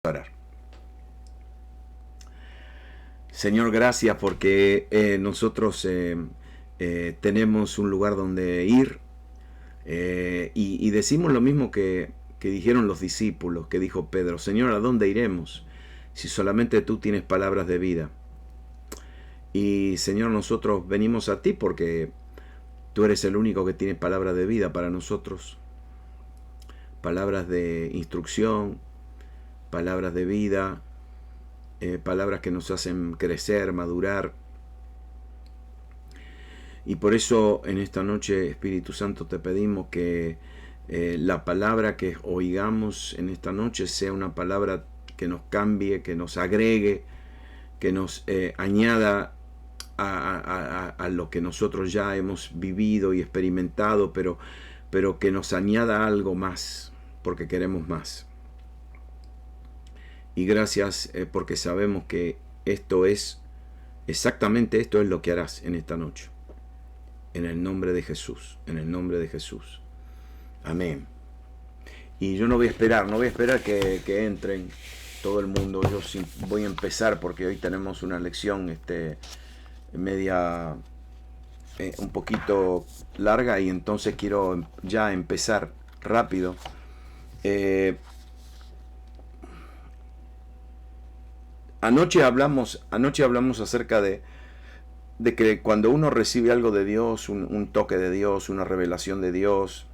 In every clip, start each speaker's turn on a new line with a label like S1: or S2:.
S1: Orar. Señor, gracias porque nosotros tenemos un lugar donde ir y decimos lo mismo que dijeron los discípulos, que dijo Pedro: Señor, ¿a dónde iremos si solamente tú tienes palabras de vida? Y Señor, nosotros venimos a ti porque tú eres el único que tiene palabras de vida para nosotros, palabras de instrucción, palabras de vida, palabras que nos hacen crecer, madurar. Y por eso en esta noche, Espíritu Santo, te pedimos que la palabra que oigamos en esta noche sea una palabra que nos cambie, que nos agregue, que nos añada a lo que nosotros ya hemos vivido y experimentado, pero que nos añada algo más, porque queremos más. Y gracias porque sabemos que exactamente esto es lo que harás en esta noche. En el nombre de Jesús, en el nombre de Jesús. Amén. Y yo no voy a esperar que entren todo el mundo. Yo voy a empezar porque hoy tenemos una lección media, un poquito larga, y entonces quiero ya empezar rápido. Anoche hablamos acerca de que cuando uno recibe algo de Dios, un toque de Dios, una revelación de Dios,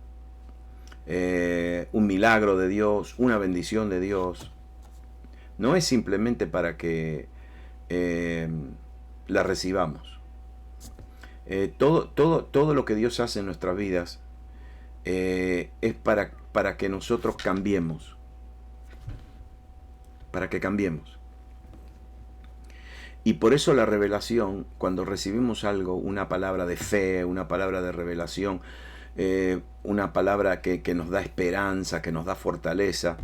S1: un milagro de Dios, una bendición de Dios, no es simplemente para que la recibamos. Todo lo que Dios hace en nuestras vidas es para que nosotros cambiemos, para que cambiemos. Y por eso la revelación, cuando recibimos algo, una palabra de fe, una palabra de revelación, una palabra que nos da esperanza, que nos da fortaleza,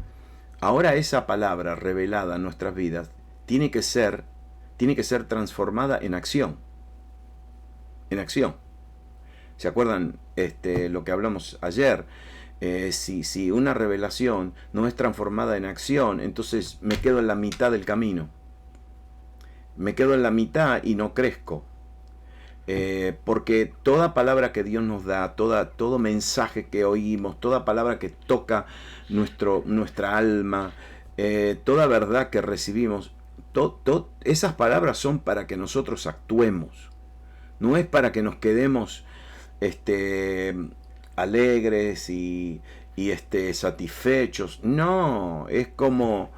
S1: ahora esa palabra revelada en nuestras vidas tiene que ser transformada en acción. En acción. ¿Se acuerdan lo que hablamos ayer? Si una revelación no es transformada en acción, entonces me quedo en la mitad del camino. Me quedo en la mitad y no crezco. Porque toda palabra que Dios nos da, todo mensaje que oímos, toda palabra que toca nuestra alma, toda verdad que recibimos, esas palabras son para que nosotros actuemos. No es para que nos quedemos alegres y satisfechos. No, es como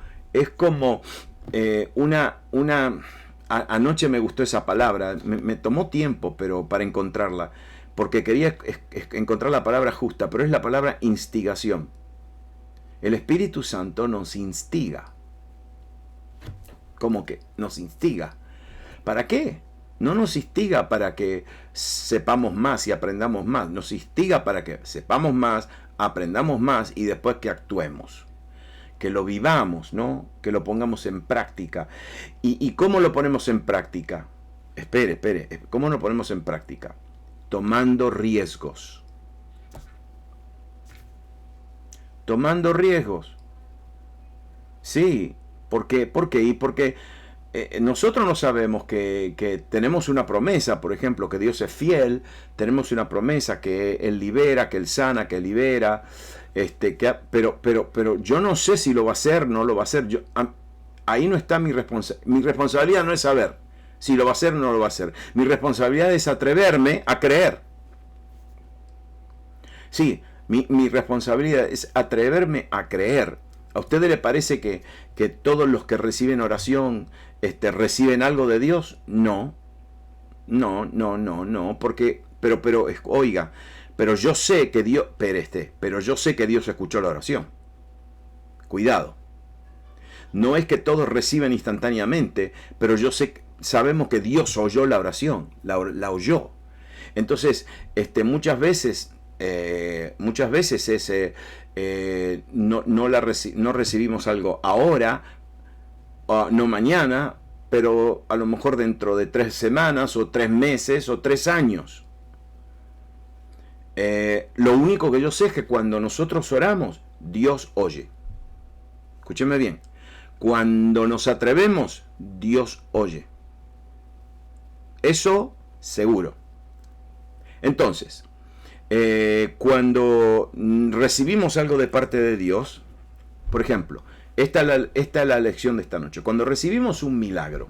S1: anoche me gustó esa palabra, me tomó tiempo para encontrarla, porque quería encontrar la palabra justa, pero es la palabra instigación. El Espíritu Santo nos instiga. ¿Cómo que nos instiga? ¿Para qué? No nos instiga para que sepamos más y aprendamos más. Nos instiga para que sepamos más, aprendamos más y después que actuemos. Que lo vivamos, ¿no? Que lo pongamos en práctica. ¿Y cómo lo ponemos en práctica? Espere. ¿Cómo lo ponemos en práctica? Tomando riesgos. Tomando riesgos. Sí. ¿Por qué? Porque nosotros no sabemos que tenemos una promesa, por ejemplo, que Dios es fiel. Tenemos una promesa que Él libera, que Él sana, que Él libera. Pero yo no sé si lo va a hacer, no lo va a hacer. Ahí no está mi responsabilidad. Mi responsabilidad no es saber si lo va a hacer o no lo va a hacer. Mi responsabilidad es atreverme a creer. Sí, mi responsabilidad es atreverme a creer. ¿A ustedes les parece que todos los que reciben oración reciben algo de Dios? No, porque, oiga, pero yo sé que Dios, pero yo sé que Dios escuchó la oración. Cuidado. No es que todos reciben instantáneamente, pero sabemos que Dios oyó la oración, la oyó. Entonces, muchas veces no recibimos algo ahora, no mañana, pero a lo mejor dentro de 3 semanas o 3 meses o 3 años. Lo único que yo sé es que cuando nosotros oramos, Dios oye. Escúcheme bien. Cuando nos atrevemos, Dios oye. Eso seguro. Entonces, cuando recibimos algo de parte de Dios, por ejemplo, esta es la lección de esta noche. Cuando recibimos un milagro,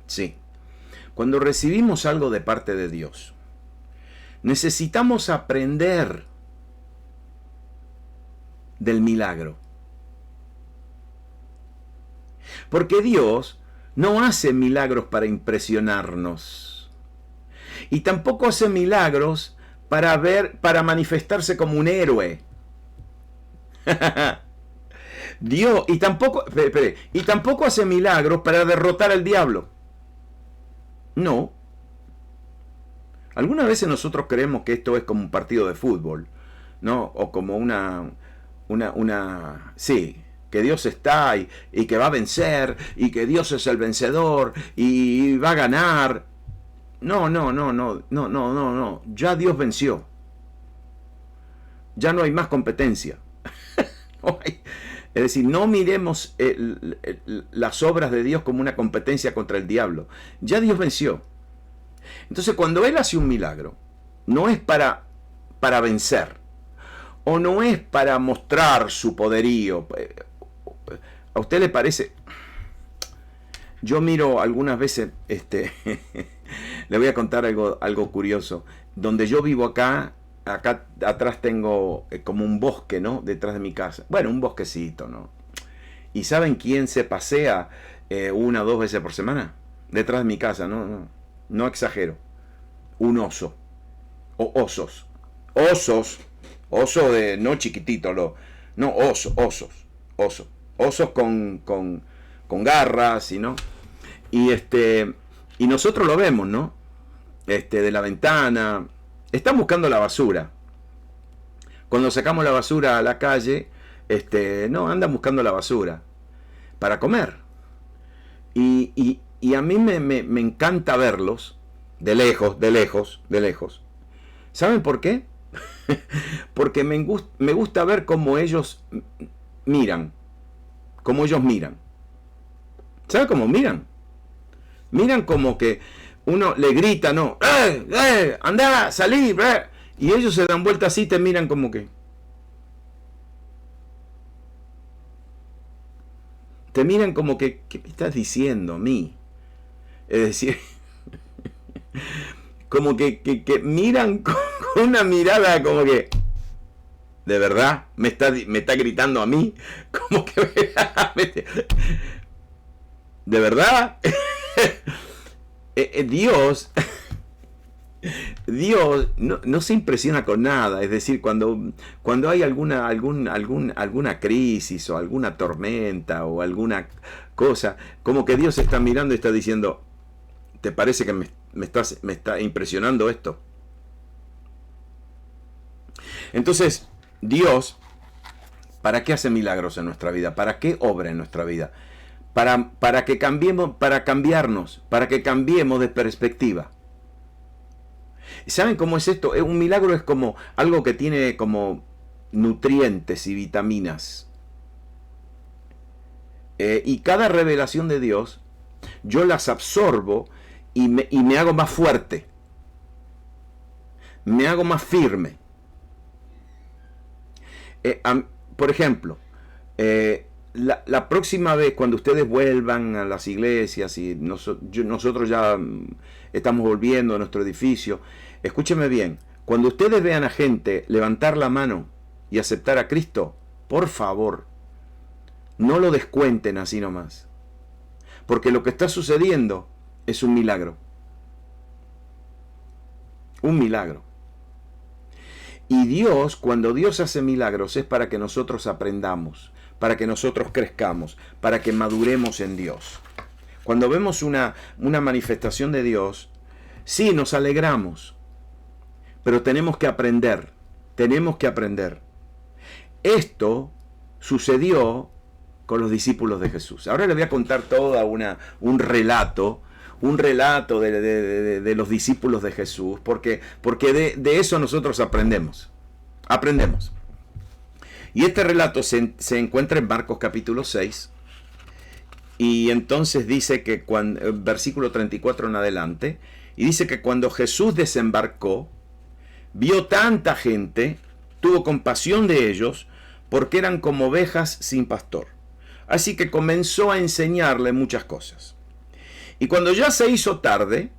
S1: sí, cuando recibimos algo de parte de Dios, necesitamos aprender del milagro. Porque Dios no hace milagros para impresionarnos. Y tampoco hace milagros para manifestarse como un héroe. Dios, y tampoco hace milagros para derrotar al diablo. No. Algunas veces nosotros creemos que esto es como un partido de fútbol, ¿no? O como sí, que Dios está y que va a vencer, y que Dios es el vencedor, y va a ganar. No. Ya Dios venció. Ya no hay más competencia. Es decir, no miremos las obras de Dios como una competencia contra el diablo. Ya Dios venció. Entonces, cuando Él hace un milagro, no es para vencer, o no es para mostrar su poderío. ¿A usted le parece? Yo miro algunas veces, le voy a contar algo curioso. Donde yo vivo acá atrás tengo como un bosque, ¿no? Detrás de mi casa. Bueno, un bosquecito, ¿no? ¿Y saben quién se pasea 1 o 2 veces por semana? Detrás de mi casa, no exagero. Un oso. O osos. Oso de, no chiquitito, osos. Osos con garras, ¿no? Y nosotros lo vemos, ¿no? De la ventana. Están buscando la basura. Cuando sacamos la basura a la calle, andan buscando la basura para comer. Y a mí me encanta verlos de lejos. ¿Saben por qué? Porque me gusta ver cómo ellos miran. Cómo ellos miran. ¿Saben cómo miran? Miran como que uno le grita, ¿no? ¡Andá, salí! Y ellos se dan vuelta así y te miran como que... Te miran como que, ¿qué me estás diciendo a mí? Es decir, como que miran con una mirada como que... ¿De verdad? ¿Me está gritando a mí? Como que... ¿De verdad? Dios no se impresiona con nada. Es decir, cuando hay alguna crisis o alguna tormenta o alguna cosa, como que Dios está mirando y está diciendo, ¿te parece que me está impresionando esto? Entonces, Dios, ¿para qué hace milagros en nuestra vida? ¿Para qué obra en nuestra vida? Para que cambiemos, para cambiarnos, para que cambiemos de perspectiva. ¿Saben cómo es esto? Un milagro es como algo que tiene como nutrientes y vitaminas. Y cada revelación de Dios, yo las absorbo y me hago más fuerte. Me hago más firme. Por ejemplo, la próxima vez cuando ustedes vuelvan a las iglesias y nosotros ya estamos volviendo a nuestro edificio, escúcheme bien, cuando ustedes vean a gente levantar la mano y aceptar a Cristo, por favor, no lo descuenten así nomás, porque lo que está sucediendo es un milagro. Un milagro. Y Dios, cuando Dios hace milagros, es para que nosotros aprendamos, para que nosotros crezcamos, para que maduremos en Dios. Cuando vemos una manifestación de Dios, sí, nos alegramos, pero tenemos que aprender, Esto sucedió con los discípulos de Jesús. Ahora les voy a contar toda un relato de los discípulos de Jesús, porque de eso nosotros aprendemos. Y este relato se encuentra en Marcos capítulo 6. Y entonces dice que versículo 34 en adelante, y dice que cuando Jesús desembarcó, vio tanta gente, tuvo compasión de ellos, porque eran como ovejas sin pastor. Así que comenzó a enseñarle muchas cosas. Y cuando ya se hizo tarde,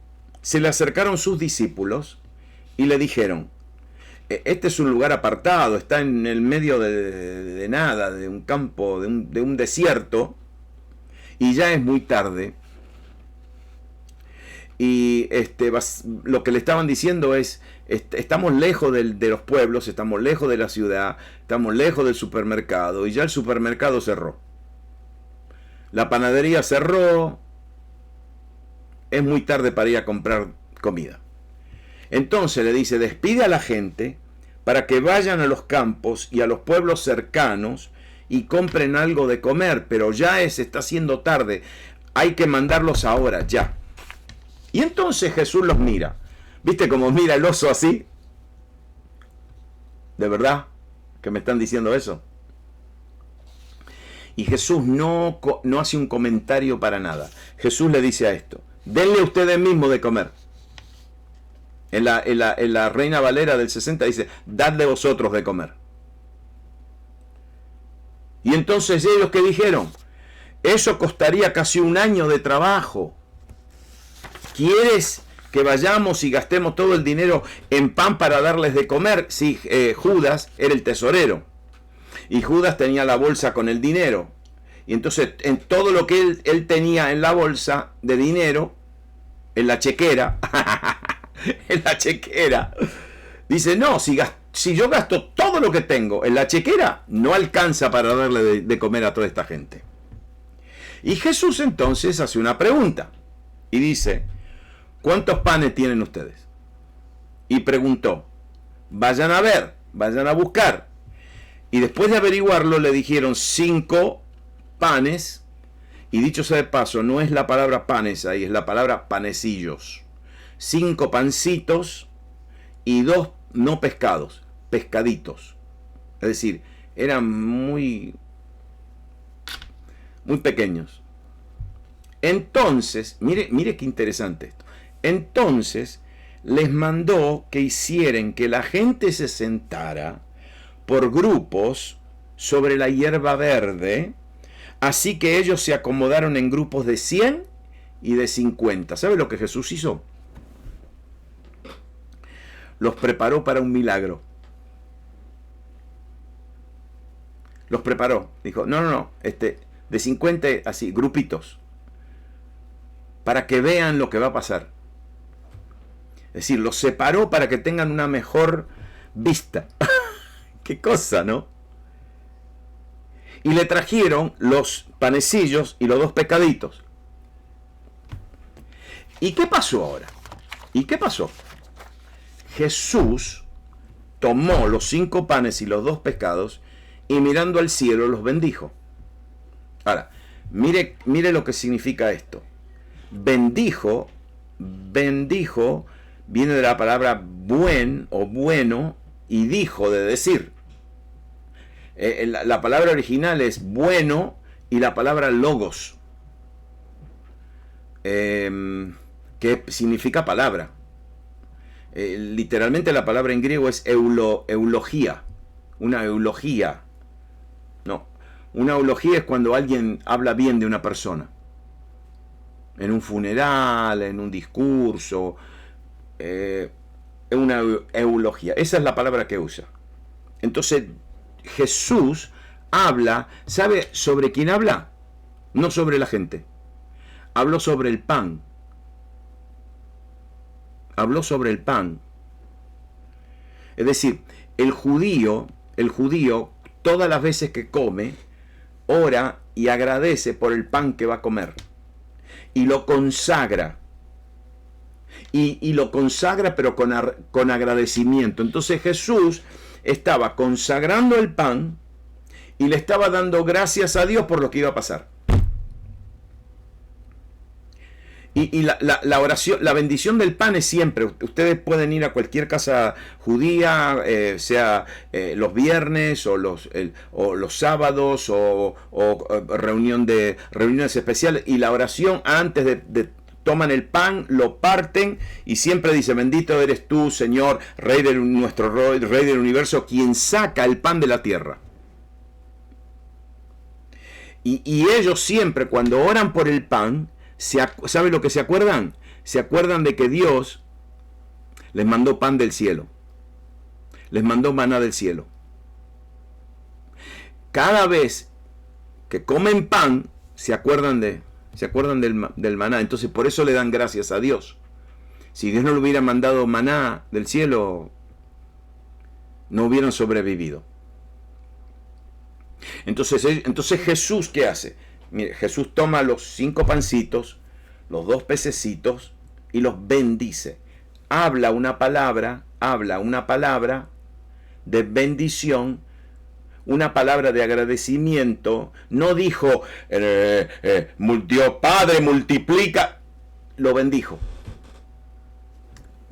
S1: se le acercaron sus discípulos y le dijeron: este es un lugar apartado, está en el medio de nada, de un campo, de un desierto, y ya es muy tarde. Y lo que le estaban diciendo es: estamos lejos de los pueblos, estamos lejos de la ciudad, estamos lejos del supermercado, y ya el supermercado cerró. La panadería cerró, es muy tarde para ir a comprar comida. Entonces le dice: despide a la gente para que vayan a los campos y a los pueblos cercanos y compren algo de comer, pero ya está haciendo tarde, hay que mandarlos ahora, ya. Y entonces Jesús los mira. ¿Viste cómo mira el oso así? ¿De verdad que me están diciendo eso? Y Jesús no hace un comentario para nada. Jesús le dice a esto: denle ustedes mismos de comer. En la Reina Valera del 60 dice: dadle vosotros de comer. Y entonces ellos, ¿qué dijeron? Eso costaría casi un año de trabajo. ¿Quieres que vayamos y gastemos todo el dinero en pan para darles de comer? Sí, Judas era el tesorero. Y Judas tenía la bolsa con el dinero. Y entonces en todo lo que él tenía en la bolsa de dinero, en la chequera, en la chequera, dice: no, si yo gasto todo lo que tengo en la chequera, no alcanza para darle de comer a toda esta gente. Y Jesús entonces hace una pregunta y dice: ¿cuántos panes tienen ustedes? Y preguntó: vayan a ver, vayan a buscar. Y después de averiguarlo le dijeron 5 panes, y dicho sea de paso, no es la palabra panes ahí, es la palabra panecillos. 5 pancitos y 2 no pescados, pescaditos. Es decir, eran muy pequeños. Entonces, mire qué interesante esto. Entonces les mandó que hicieran que la gente se sentara por grupos sobre la hierba verde, así que ellos se acomodaron en grupos de 100 y de 50. ¿Sabe lo que Jesús hizo? Los preparó para un milagro. Los preparó. Dijo: no, de 50 así, grupitos, para que vean lo que va a pasar. Es decir, los separó para que tengan una mejor vista. Qué cosa, ¿no? Y le trajeron los panecillos y los 2 pescaditos. ¿Y qué pasó ahora? ¿Y qué pasó? Jesús tomó los 5 panes y los 2 pescados y mirando al cielo los bendijo. Ahora, mire lo que significa esto. Bendijo viene de la palabra buen o bueno, y dijo, de decir. La palabra original es bueno y la palabra logos, que significa palabra. Literalmente la palabra en griego es eulogía. Una eulogía. No, una eulogía es cuando alguien habla bien de una persona. En un funeral, en un discurso. Una eulogía. Esa es la palabra que usa. Entonces Jesús habla, ¿sabe sobre quién habla? No sobre la gente. Habló sobre el pan. Habló sobre el pan. Es decir, el judío, todas las veces que come, ora y agradece por el pan que va a comer. Y lo consagra. Y lo consagra, pero con agradecimiento. Entonces Jesús estaba consagrando el pan y le estaba dando gracias a Dios por lo que iba a pasar. la oración, la bendición del pan es siempre. Ustedes pueden ir a cualquier casa judía, sea los viernes o los sábados o reuniones especiales, y la oración antes toman el pan, lo parten y siempre dice: bendito eres tú, Señor, nuestro Rey del universo, quien saca el pan de la tierra. Y ellos siempre, cuando oran por el pan, ¿sabe lo que se acuerdan? Se acuerdan de que Dios les mandó pan del cielo. Les mandó maná del cielo. Cada vez que comen pan, se acuerdan del maná. Entonces por eso le dan gracias a Dios. Si Dios no le hubiera mandado maná del cielo, no hubieran sobrevivido. Entonces Jesús, ¿qué hace? Mire, Jesús toma los 5 pancitos, los 2 pececitos y los bendice. Habla una palabra de bendición, una palabra de agradecimiento. No dijo, Dios Padre multiplica. Lo bendijo.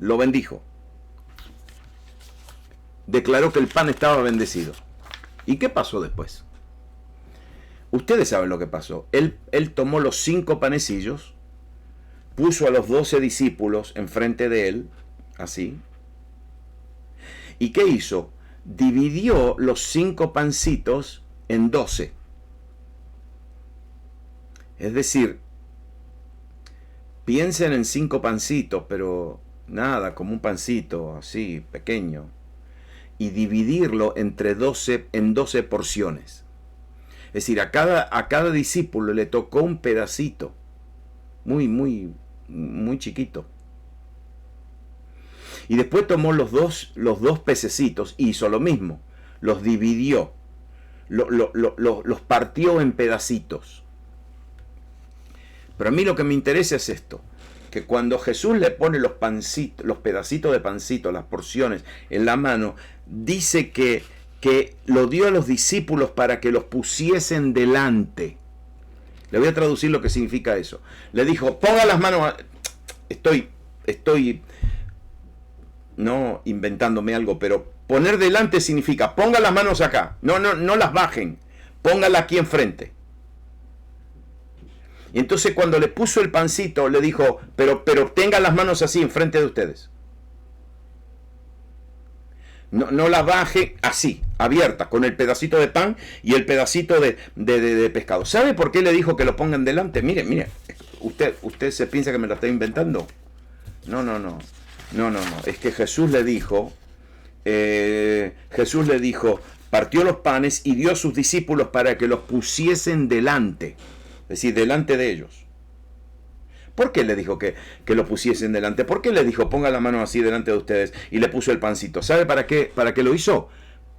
S1: Lo bendijo. Declaró que el pan estaba bendecido. ¿Y qué pasó después? Ustedes saben lo que pasó. Él tomó los 5 panecillos, puso a los 12 discípulos enfrente de él, así. ¿Y qué hizo? Dividió los 5 pancitos en 12. Es decir, piensen en 5 pancitos, pero nada, como un pancito así, pequeño. Y dividirlo entre 12 en 12 porciones. Es decir, a cada discípulo le tocó un pedacito, muy chiquito. Y después tomó los dos pececitos y hizo lo mismo. Los dividió, los partió en pedacitos. Pero a mí lo que me interesa es esto: que cuando Jesús le pone los pedacitos de pancito, las porciones en la mano, dice que lo dio a los discípulos para que los pusiesen delante. Le voy a traducir lo que significa eso. Le dijo: ponga las manos. Estoy no inventándome algo, pero poner delante significa: ponga las manos acá. No las bajen. Póngala aquí enfrente. Y entonces cuando le puso el pancito, le dijo: pero tenga las manos así enfrente de ustedes. No las baje así, abiertas, con el pedacito de pan y el pedacito de pescado. ¿Sabe por qué le dijo que lo pongan delante? Mire, usted se piensa que me lo está inventando. No. Es que Jesús le dijo, partió los panes y dio a sus discípulos para que los pusiesen delante. Es decir, delante de ellos. ¿Por qué le dijo que lo pusiesen delante? ¿Por qué le dijo: ponga la mano así delante de ustedes? Y le puso el pancito. ¿Sabe para qué? ¿Para qué lo hizo?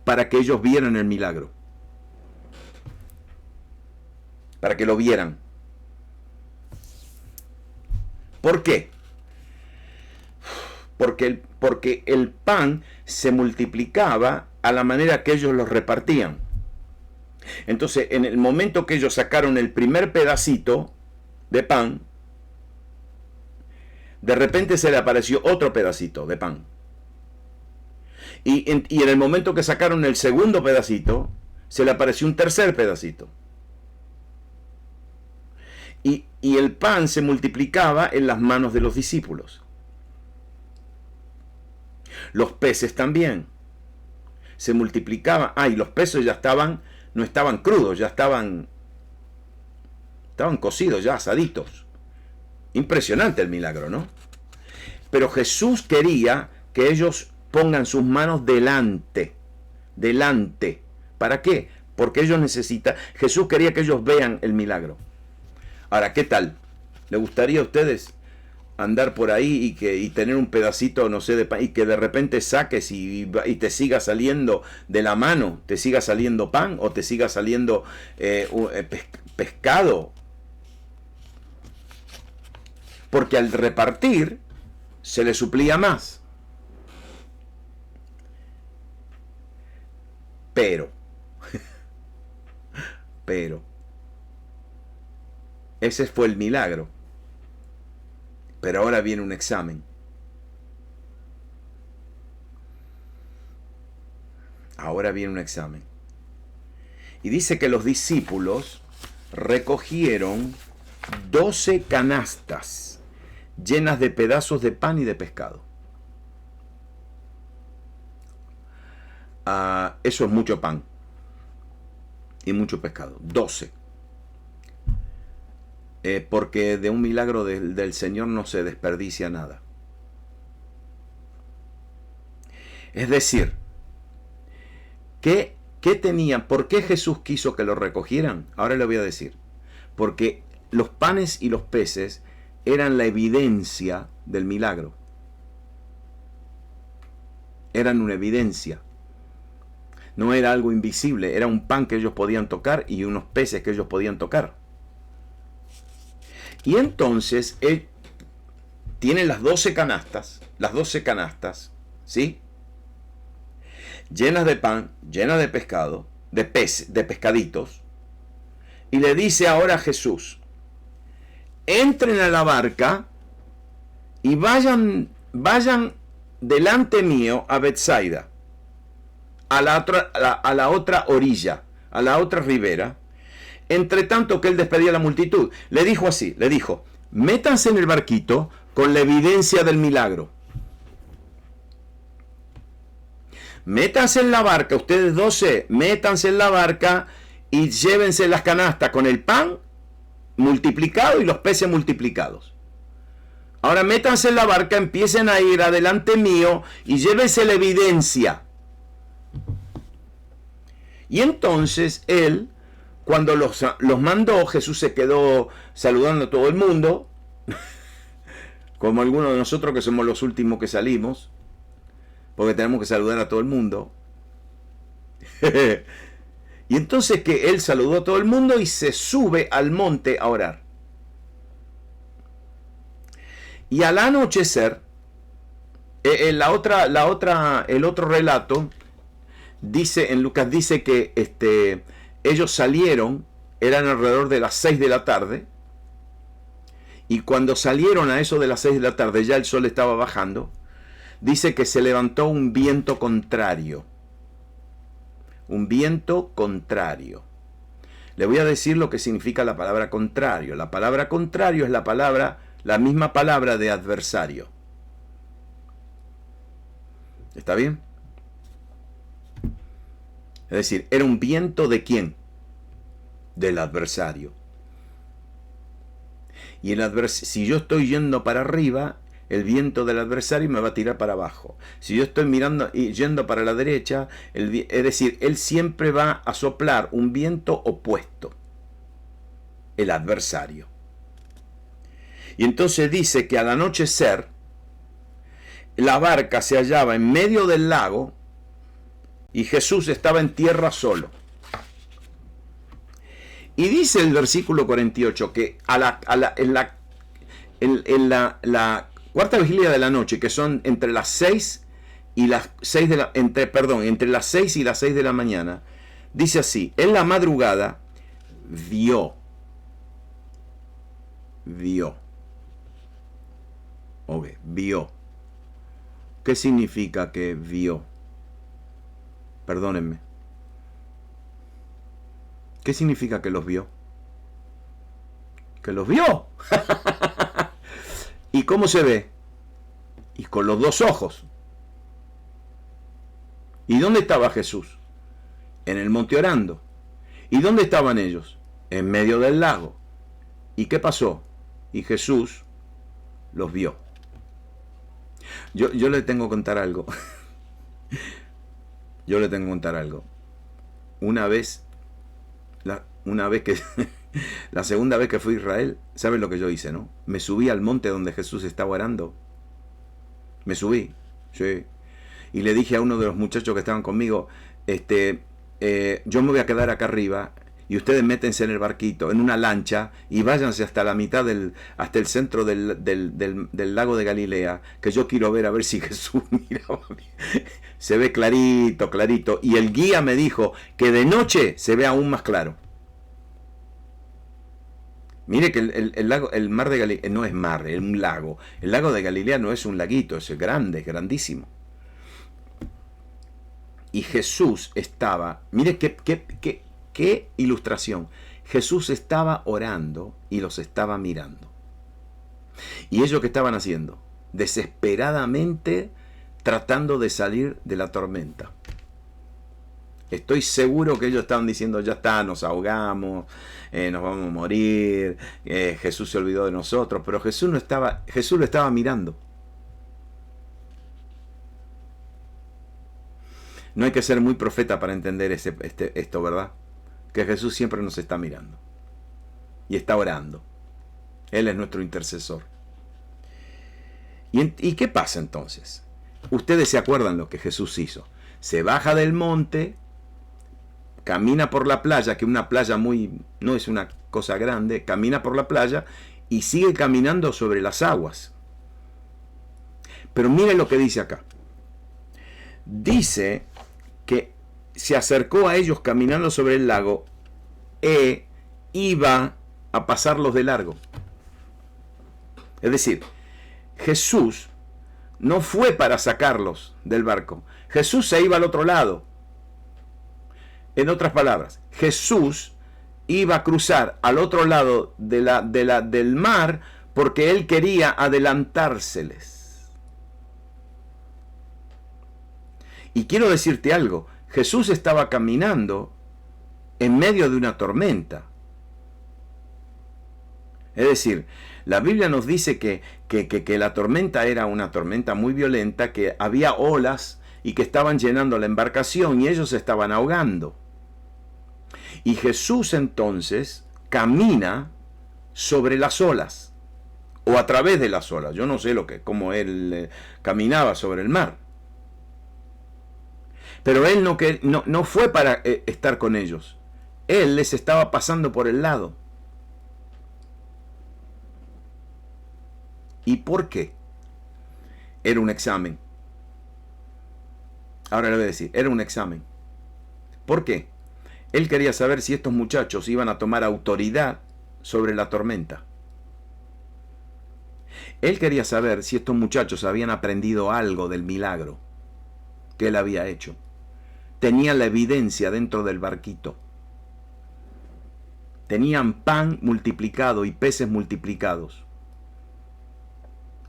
S1: Para que ellos vieran el milagro. Para que lo vieran. ¿Por qué? Porque el pan se multiplicaba a la manera que ellos los repartían. Entonces, en el momento que ellos sacaron el primer pedacito de pan, de repente se le apareció otro pedacito de pan. Y en el momento que sacaron el segundo pedacito, se le apareció un tercer pedacito. Y el pan se multiplicaba en las manos de los discípulos. Los peces también se multiplicaban. Y los peces ya no estaban crudos, ya estaban cocidos, ya asaditos. Impresionante el milagro, ¿no? Pero Jesús quería que ellos pongan sus manos delante. ¿Para qué? Porque Jesús quería que ellos vean el milagro. Ahora, ¿qué tal? ¿Le gustaría a ustedes andar por ahí y tener un pedacito, no sé, de pan, y que de repente saques y te siga saliendo de la mano, te siga saliendo pan o te siga saliendo pescado? Porque al repartir se le suplía más. Pero ese fue el milagro. Pero ahora viene un examen. Ahora viene un examen. Y dice que los discípulos recogieron 12 canastas llenas de pedazos de pan y de pescado. Eso es mucho pan y mucho pescado. 12. Porque de un milagro del Señor no se desperdicia nada. Es decir, ¿qué tenían? ¿Por qué Jesús quiso que lo recogieran? Ahora le voy a decir. Porque los panes y los peces eran la evidencia del milagro. Eran una evidencia. No era algo invisible, era un pan que ellos podían tocar y unos peces que ellos podían tocar. Y entonces él tiene las 12 canastas, ¿sí? Llenas de pan, llenas de pescado, de pescaditos. Y le dice ahora a Jesús, entren a la barca y vayan delante mío a Betsaida, a la otra orilla, a la otra ribera. Entre tanto que él despedía a la multitud, le dijo así, le dijo, métanse en el barquito con la evidencia del milagro. Métanse en la barca, ustedes 12, métanse en la barca y llévense las canastas con el pan multiplicado y los peces multiplicados. Ahora métanse en la barca, empiecen a ir adelante mío y llévense la evidencia. Y entonces él, cuando los mandó, Jesús se quedó saludando a todo el mundo, como algunos de nosotros que somos los últimos que salimos, porque tenemos que saludar a todo el mundo. Y entonces que él saludó a todo el mundo y se sube al monte a orar. Y al anochecer, el otro relato dice, en Lucas dice que ellos salieron, eran alrededor de las 6 de la tarde, y cuando salieron a eso de las 6 de la tarde, ya el sol estaba bajando, dice que se levantó un viento contrario. Un viento contrario. Le voy a decir lo que significa la palabra contrario. La palabra contrario es la misma palabra de adversario. ¿Está bien? Es decir, era un viento ¿de quién? Del adversario. Y si yo estoy yendo para arriba, el viento del adversario me va a tirar para abajo. Si yo estoy mirando y yendo para la derecha, es decir, él siempre va a soplar un viento opuesto. El adversario. Y entonces dice que al anochecer, la barca se hallaba en medio del lago y Jesús estaba en tierra solo. Y dice el versículo 48 que en la cuarta vigilia de la noche, que son entre las 6 y las 6 de la entre las 6 y las 6 de la mañana, dice así: en la madrugada vio. ¿Qué significa que vio? Perdónenme. ¿Qué significa que los vio? Que los vio. ¿Y cómo se ve? Y con los dos ojos. ¿Y dónde estaba Jesús? En el monte orando. ¿Y dónde estaban ellos? En medio del lago. ¿Y qué pasó? Y Jesús los vio. Yo le tengo que contar algo. Una vez que la segunda vez que fui a Israel, ¿saben lo que yo hice, no? Me subí al monte donde Jesús estaba orando. Me subí, sí. Y le dije a uno de los muchachos que estaban conmigo, yo me voy a quedar acá arriba y ustedes métense en el barquito, en una lancha, y váyanse hasta la mitad hasta el centro del lago de Galilea, que yo quiero ver a ver si Jesús miraba bien. Se ve clarito, clarito. Y el guía me dijo que de noche se ve aún más claro. Mire que el lago, el mar de Galilea, no es mar, es un lago. El lago de Galilea no es un laguito, es grande, es grandísimo. Y Jesús estaba, mire qué ilustración. Jesús estaba orando y los estaba mirando. ¿Y ellos qué estaban haciendo? Desesperadamente tratando de salir de la tormenta. Estoy seguro que ellos estaban diciendo, ya está, nos ahogamos, nos vamos a morir, Jesús se olvidó de nosotros, pero Jesús lo estaba mirando. No hay que ser muy profeta para entender esto, ¿verdad? Que Jesús siempre nos está mirando y está orando. Él es nuestro intercesor. ¿Y qué pasa entonces? Ustedes se acuerdan lo que Jesús hizo. Se baja del monte, camina por la playa, que una playa no es una cosa grande, camina por la playa y sigue caminando sobre las aguas. Pero miren lo que dice acá. Dice que se acercó a ellos caminando sobre el lago e iba a pasarlos de largo. Es decir, Jesús no fue para sacarlos del barco. Jesús se iba al otro lado. En otras palabras, Jesús iba a cruzar al otro lado del mar porque él quería adelantárseles. Y quiero decirte algo, Jesús estaba caminando en medio de una tormenta. Es decir, la Biblia nos dice que la tormenta era una tormenta muy violenta, que había olas y que estaban llenando la embarcación y ellos se estaban ahogando. Y Jesús entonces camina sobre las olas o a través de las olas. Yo no sé cómo él caminaba sobre el mar. Pero él no fue para estar con ellos. Él les estaba pasando por el lado. ¿Y por qué? Era un examen. Ahora le voy a decir, era un examen. ¿Por qué? Él quería saber si estos muchachos iban a tomar autoridad sobre la tormenta. Él quería saber si estos muchachos habían aprendido algo del milagro que él había hecho. Tenían la evidencia dentro del barquito. Tenían pan multiplicado y peces multiplicados.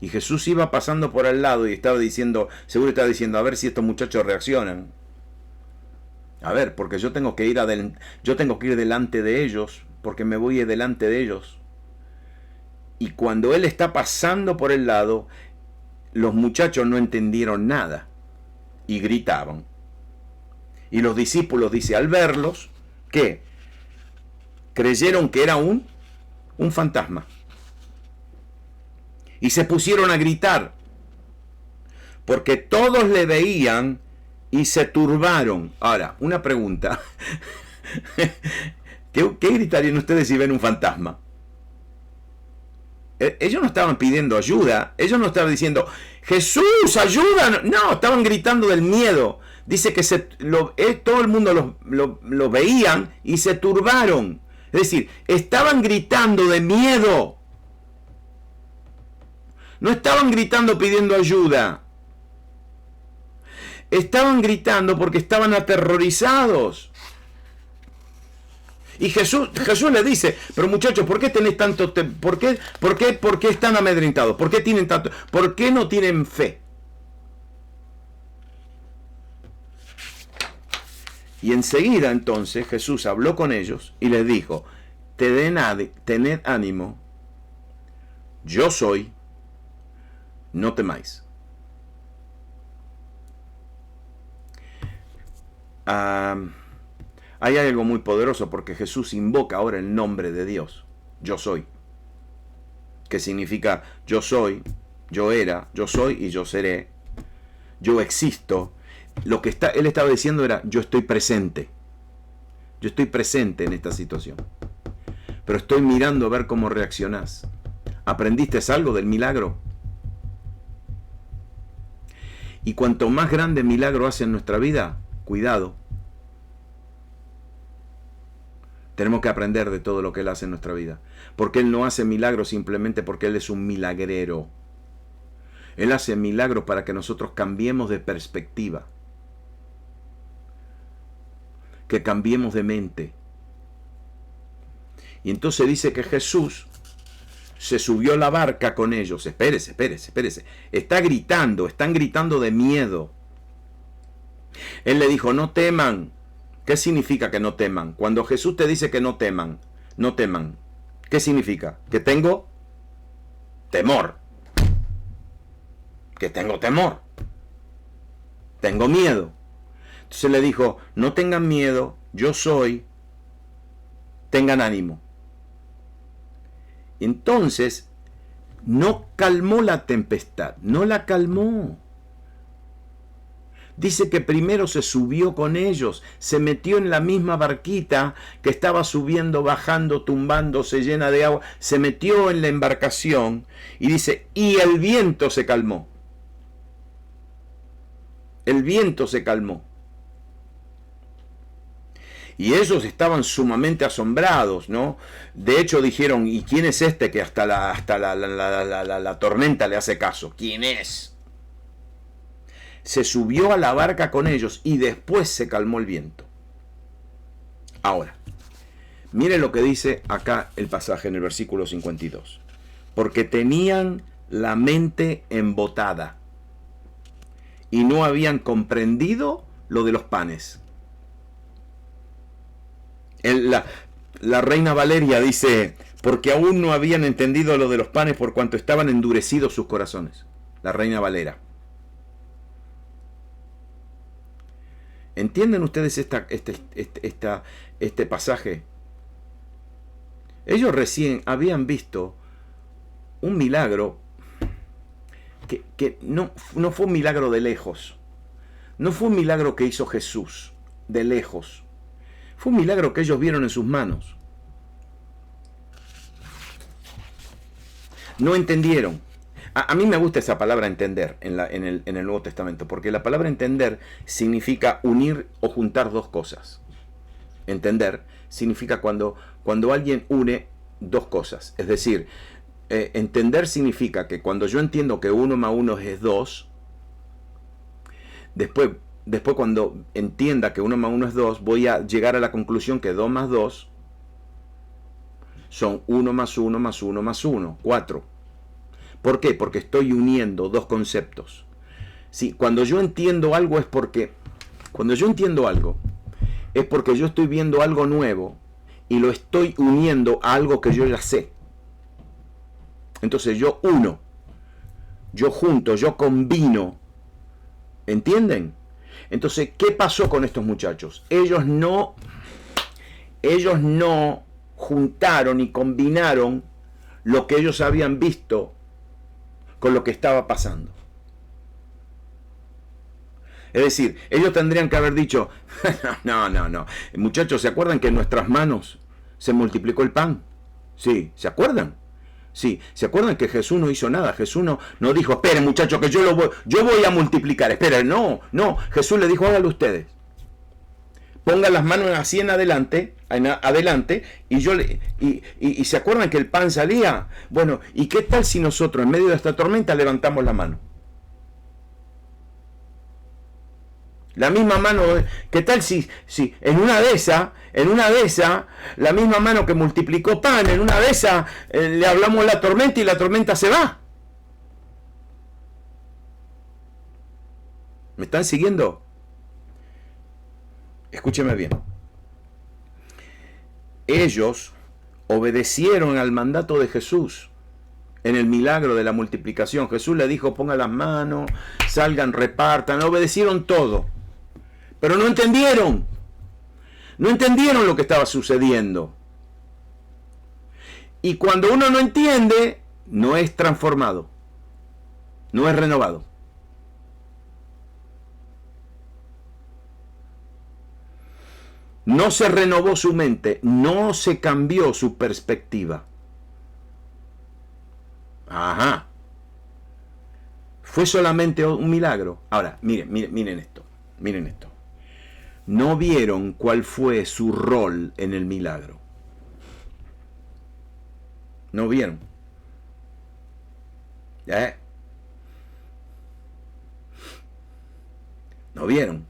S1: Y Jesús iba pasando por al lado y estaba diciendo, seguro estaba diciendo, a ver si estos muchachos reaccionan. A ver, porque yo tengo que ir delante de ellos, porque me voy delante de ellos. Y cuando él está pasando por el lado, los muchachos no entendieron nada y gritaban. Y los discípulos, dice, al verlos, ¿qué? Creyeron que era un fantasma. Y se pusieron a gritar, porque todos le veían y se turbaron. Ahora, una pregunta. ¿Qué gritarían ustedes si ven un fantasma? Ellos no estaban pidiendo ayuda. Ellos no estaban diciendo, Jesús, ayuda. No, estaban gritando del miedo. Dice que todo el mundo lo veían y se turbaron. Es decir, estaban gritando de miedo. No estaban gritando pidiendo ayuda. Estaban gritando porque estaban aterrorizados. Y Jesús le dice, pero muchachos, ¿por qué tenés tanto por qué están amedrentados? ¿Por qué no tienen fe? Y enseguida entonces Jesús habló con ellos y les dijo, tened ánimo, yo soy, no temáis. Hay algo muy poderoso porque Jesús invoca ahora el nombre de Dios, yo soy, que significa yo soy, yo era, yo soy y yo seré, yo existo. Lo que él estaba diciendo era, yo estoy presente en esta situación, pero estoy mirando a ver cómo reaccionás. ¿Aprendiste algo del milagro? Y cuanto más grande milagro hace en nuestra vida, cuidado. Tenemos que aprender de todo lo que Él hace en nuestra vida. Porque Él no hace milagros simplemente porque Él es un milagrero. Él hace milagros para que nosotros cambiemos de perspectiva. Que cambiemos de mente. Y entonces dice que Jesús se subió a la barca con ellos. Espérese. Están gritando de miedo. Él le dijo, no teman. ¿Qué significa que no teman? Cuando Jesús te dice que no teman, ¿qué significa? Que tengo temor. Que tengo temor. Tengo miedo. Entonces le dijo, no tengan miedo, yo soy, tengan ánimo. Entonces, no calmó la tempestad, no la calmó. Dice que primero se subió con ellos, se metió en la misma barquita que estaba subiendo, bajando, tumbándose, llena de agua. Se metió en la embarcación y dice, y el viento se calmó. El viento se calmó. Y ellos estaban sumamente asombrados, ¿no? De hecho dijeron, ¿y quién es este que hasta la tormenta le hace caso? ¿Quién es? Se subió a la barca con ellos y después se calmó el viento. Ahora, mire lo que dice acá el pasaje en el versículo 52. Porque tenían la mente embotada y no habían comprendido lo de los panes. La Reina Valeria dice, porque aún no habían entendido lo de los panes por cuanto estaban endurecidos sus corazones. La Reina Valera. ¿Entienden ustedes este pasaje? Ellos recién habían visto un milagro que no fue un milagro de lejos. No fue un milagro que hizo Jesús de lejos. Fue un milagro que ellos vieron en sus manos. No entendieron. A mí me gusta esa palabra entender en el Nuevo Testamento, porque la palabra entender significa unir o juntar dos cosas. Entender significa cuando alguien une dos cosas. Es decir, entender significa que cuando yo entiendo que 1 más 1 es 2, después cuando entienda que 1 más 1 es 2, voy a llegar a la conclusión que 2 más 2 son 1 más 1 más 1 más 1, 4. ¿Por qué? Porque estoy uniendo dos conceptos. Sí, cuando yo entiendo algo es porque yo estoy viendo algo nuevo y lo estoy uniendo a algo que yo ya sé. Entonces yo uno, yo junto, yo combino. ¿Entienden? Entonces, ¿qué pasó con estos muchachos? Ellos no juntaron y combinaron lo que ellos habían visto con lo que estaba pasando. Es decir, ellos tendrían que haber dicho, no. Muchachos, ¿se acuerdan que en nuestras manos se multiplicó el pan? Sí, ¿se acuerdan? Sí, ¿se acuerdan que Jesús no hizo nada? Jesús no dijo, esperen muchachos, que yo voy a multiplicar. Esperen, no. Jesús le dijo, háganlo ustedes. Pongan las manos así en adelante, y ¿se acuerdan que el pan salía? Bueno, ¿y qué tal si nosotros en medio de esta tormenta levantamos la mano? La misma mano, ¿qué tal si en una de esas, la misma mano que multiplicó pan, en una de esas le hablamos a la tormenta y la tormenta se va? ¿Me están siguiendo? Escúcheme bien. Ellos obedecieron al mandato de Jesús en el milagro de la multiplicación. Jesús le dijo, pongan las manos, salgan, repartan. Obedecieron todo. Pero no entendieron. No entendieron lo que estaba sucediendo. Y cuando uno no entiende, no es transformado. No es renovado. No se renovó su mente, no se cambió su perspectiva. Ajá. Fue solamente un milagro. Ahora, miren esto. No vieron cuál fue su rol en el milagro. No vieron. No vieron.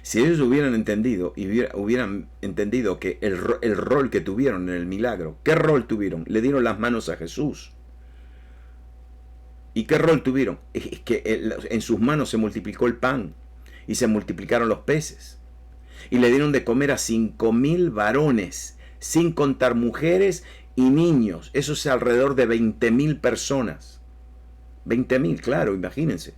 S1: Si ellos hubieran entendido y hubieran entendido que el rol que tuvieron en el milagro, ¿qué rol tuvieron? Le dieron las manos a Jesús. ¿Y qué rol tuvieron? Es que en sus manos se multiplicó el pan y se multiplicaron los peces. Y le dieron de comer a 5.000 varones, sin contar mujeres y niños. Eso es alrededor de 20.000 personas. 20.000, claro, imagínense.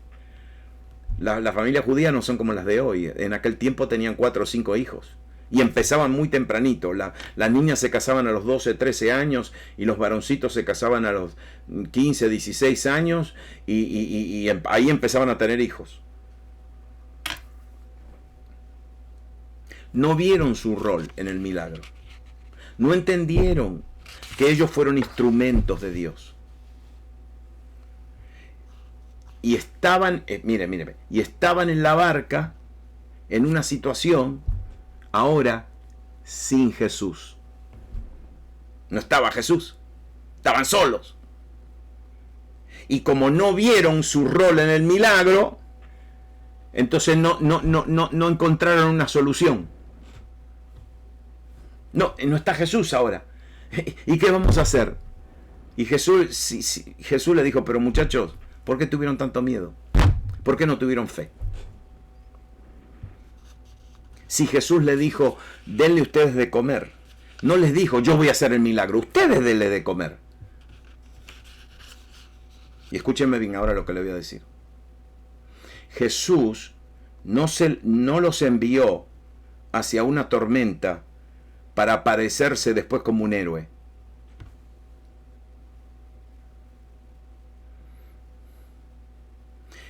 S1: Las familias judías no son como las de hoy. En aquel tiempo tenían 4 o 5 hijos. Y empezaban muy tempranito. Las niñas se casaban a los 12, 13 años y los varoncitos se casaban a los 15, 16 años y ahí empezaban a tener hijos. No vieron su rol en el milagro. No entendieron que ellos fueron instrumentos de Dios. Y estaban, mire, y estaban en la barca, en una situación, ahora, sin Jesús. No estaba Jesús, estaban solos. Y como no vieron su rol en el milagro, entonces no encontraron una solución. No está Jesús ahora. ¿Y qué vamos a hacer? Y Jesús le dijo, pero muchachos, ¿por qué tuvieron tanto miedo? ¿Por qué no tuvieron fe? Si Jesús le dijo, denle ustedes de comer, no les dijo, yo voy a hacer el milagro, ustedes denle de comer. Y escúchenme bien ahora lo que le voy a decir. Jesús no los envió hacia una tormenta para aparecerse después como un héroe.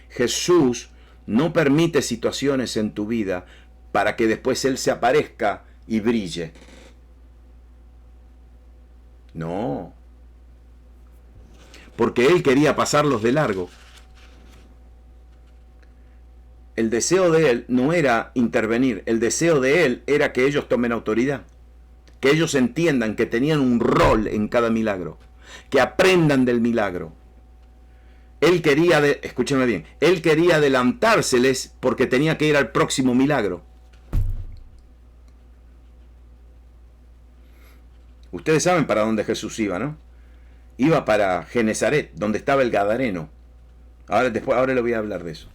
S1: Jesús no permite situaciones en tu vida para que después Él se aparezca y brille. No. Porque Él quería pasarlos de largo. El deseo de Él no era intervenir. El deseo de Él era que ellos tomen autoridad. Que ellos entiendan que tenían un rol en cada milagro. Que aprendan del milagro. Él quería, escúchenme bien, Él quería adelantárseles porque tenía que ir al próximo milagro. Ustedes saben para dónde Jesús iba, ¿no? Iba para Genezaret, donde estaba el Gadareno. Ahora le voy a hablar de eso.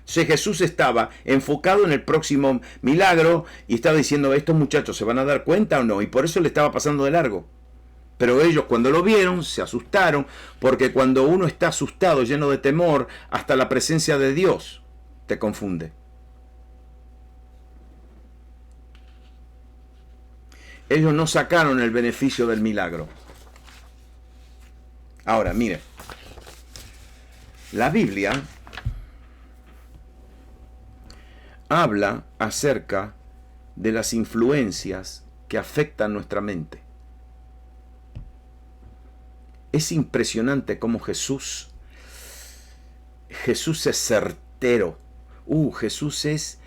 S1: Entonces Jesús estaba enfocado en el próximo milagro y estaba diciendo, ¿estos muchachos se van a dar cuenta o no? Y por eso le estaba pasando de largo. Pero ellos cuando lo vieron se asustaron, porque cuando uno está asustado, lleno de temor, hasta la presencia de Dios te confunde. Ellos no sacaron el beneficio del milagro. Ahora, mire, la Biblia habla acerca de las influencias que afectan nuestra mente. Es impresionante cómo Jesús es certero. Jesús es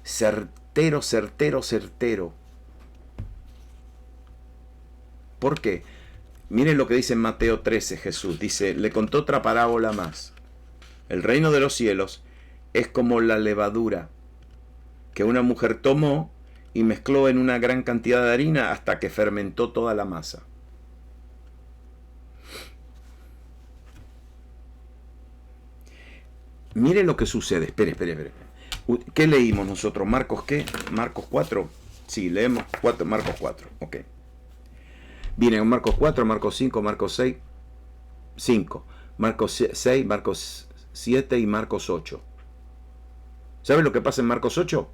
S1: certero. ¿Por qué? Miren lo que dice en Mateo 13 Jesús. Dice, le contó otra parábola más. El reino de los cielos es como la levadura que una mujer tomó y mezcló en una gran cantidad de harina hasta que fermentó toda la masa. Miren lo que sucede. Espere. ¿Qué leímos nosotros? ¿Marcos qué? ¿Marcos 4? Sí, leemos Marcos 4. Ok. Vienen Marcos 4, Marcos 5, Marcos 6, 5. Marcos 6, Marcos 7 y Marcos 8. ¿Saben lo que pasa en Marcos 8?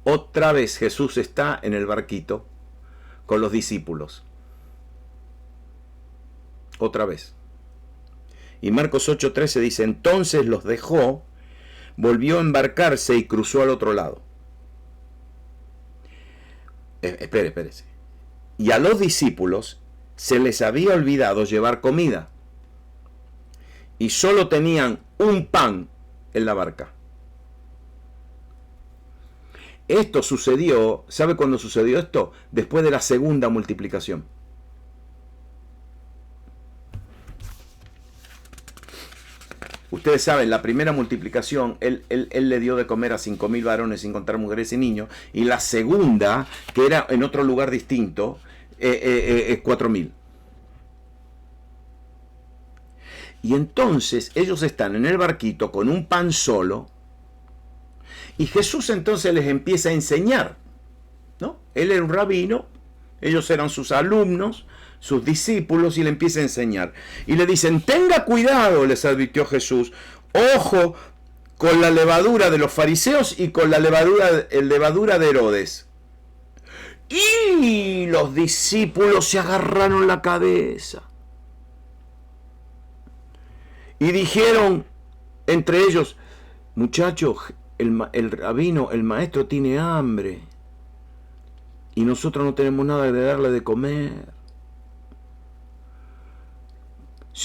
S1: Otra vez Jesús está en el barquito con los discípulos. Otra vez. Y Marcos 8:13 dice, entonces los dejó, volvió a embarcarse y cruzó al otro lado. Espérese. Y a los discípulos se les había olvidado llevar comida. Y solo tenían un pan en la barca. Esto sucedió, ¿sabe cuándo sucedió esto? Después de la segunda multiplicación. Ustedes saben, la primera multiplicación, él le dio de comer a 5.000 varones sin contar mujeres y niños. Y la segunda, que era en otro lugar distinto, 4.000. Y entonces ellos están en el barquito con un pan solo. Y Jesús entonces les empieza a enseñar, ¿no? Él era un rabino, ellos eran sus alumnos, sus discípulos, y le empieza a enseñar. Y le dicen, tenga cuidado, les advirtió Jesús, ojo con la levadura de los fariseos y con la levadura de Herodes. Y los discípulos se agarraron la cabeza. Y dijeron entre ellos, muchachos, el rabino, el maestro tiene hambre. Y nosotros no tenemos nada de darle de comer.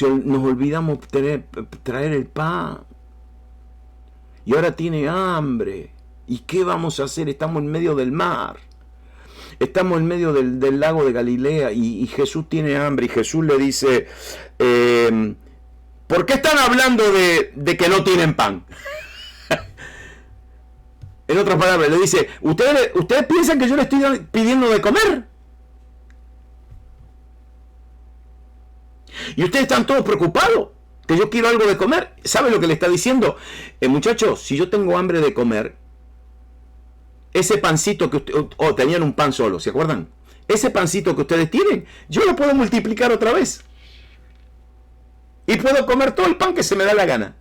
S1: Nos olvidamos traer el pan. Y ahora tiene hambre. ¿Y qué vamos a hacer? Estamos en medio del mar. Estamos en medio del lago de Galilea y Jesús tiene hambre. Y Jesús le dice, ¿por qué están hablando de que no tienen pan? En otras palabras, le dice, ¿ustedes piensan que yo le estoy pidiendo de comer? Y ustedes están todos preocupados, que yo quiero algo de comer. ¿Saben lo que le está diciendo? Muchachos, si yo tengo hambre de comer, ese pancito que ustedes, tenían un pan solo, ¿se acuerdan? Ese pancito que ustedes tienen, yo lo puedo multiplicar otra vez. Y puedo comer todo el pan que se me da la gana.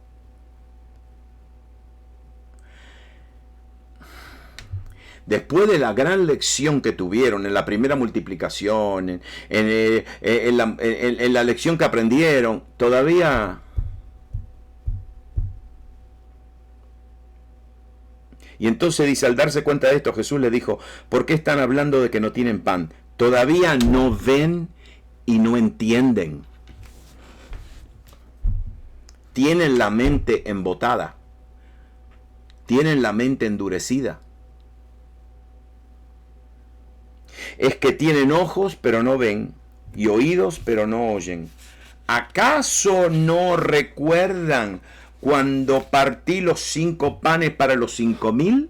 S1: Después de la gran lección que tuvieron en la primera multiplicación, en la lección que aprendieron, todavía... Y entonces dice, al darse cuenta de esto, Jesús le dijo, ¿por qué están hablando de que no tienen pan? Todavía no ven y no entienden. Tienen la mente embotada. Tienen la mente endurecida. Es que tienen ojos pero no ven y oídos pero no oyen. ¿Acaso no recuerdan cuando partí los 5 panes para los 5.000?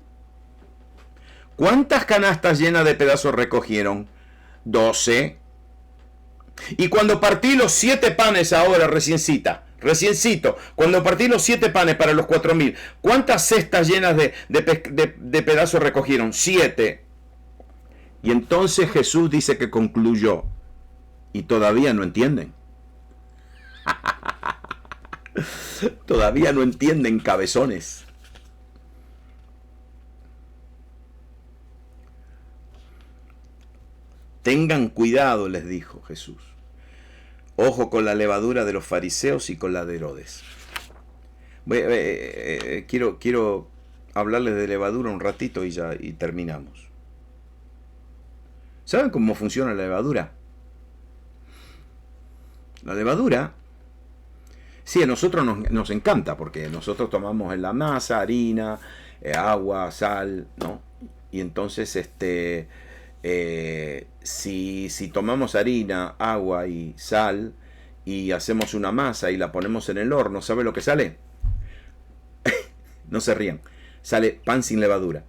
S1: ¿Cuántas canastas llenas de pedazos recogieron? 12. Y cuando partí los 7 panes ahora, reciencito, cuando partí los 7 panes para los 4.000, ¿cuántas cestas llenas de pedazos recogieron? 7. Y entonces Jesús dice que concluyó, y todavía no entienden. Todavía no entienden, cabezones. Tengan cuidado, les dijo Jesús. Ojo con la levadura de los fariseos y con la de Herodes. Quiero hablarles de levadura un ratito y terminamos. ¿Saben cómo funciona la levadura? La levadura, sí, a nosotros nos encanta, porque nosotros tomamos en la masa harina, agua, sal, ¿no? Y entonces, si tomamos harina, agua y sal, y hacemos una masa y la ponemos en el horno, ¿sabe lo que sale? No se rían, sale pan sin levadura.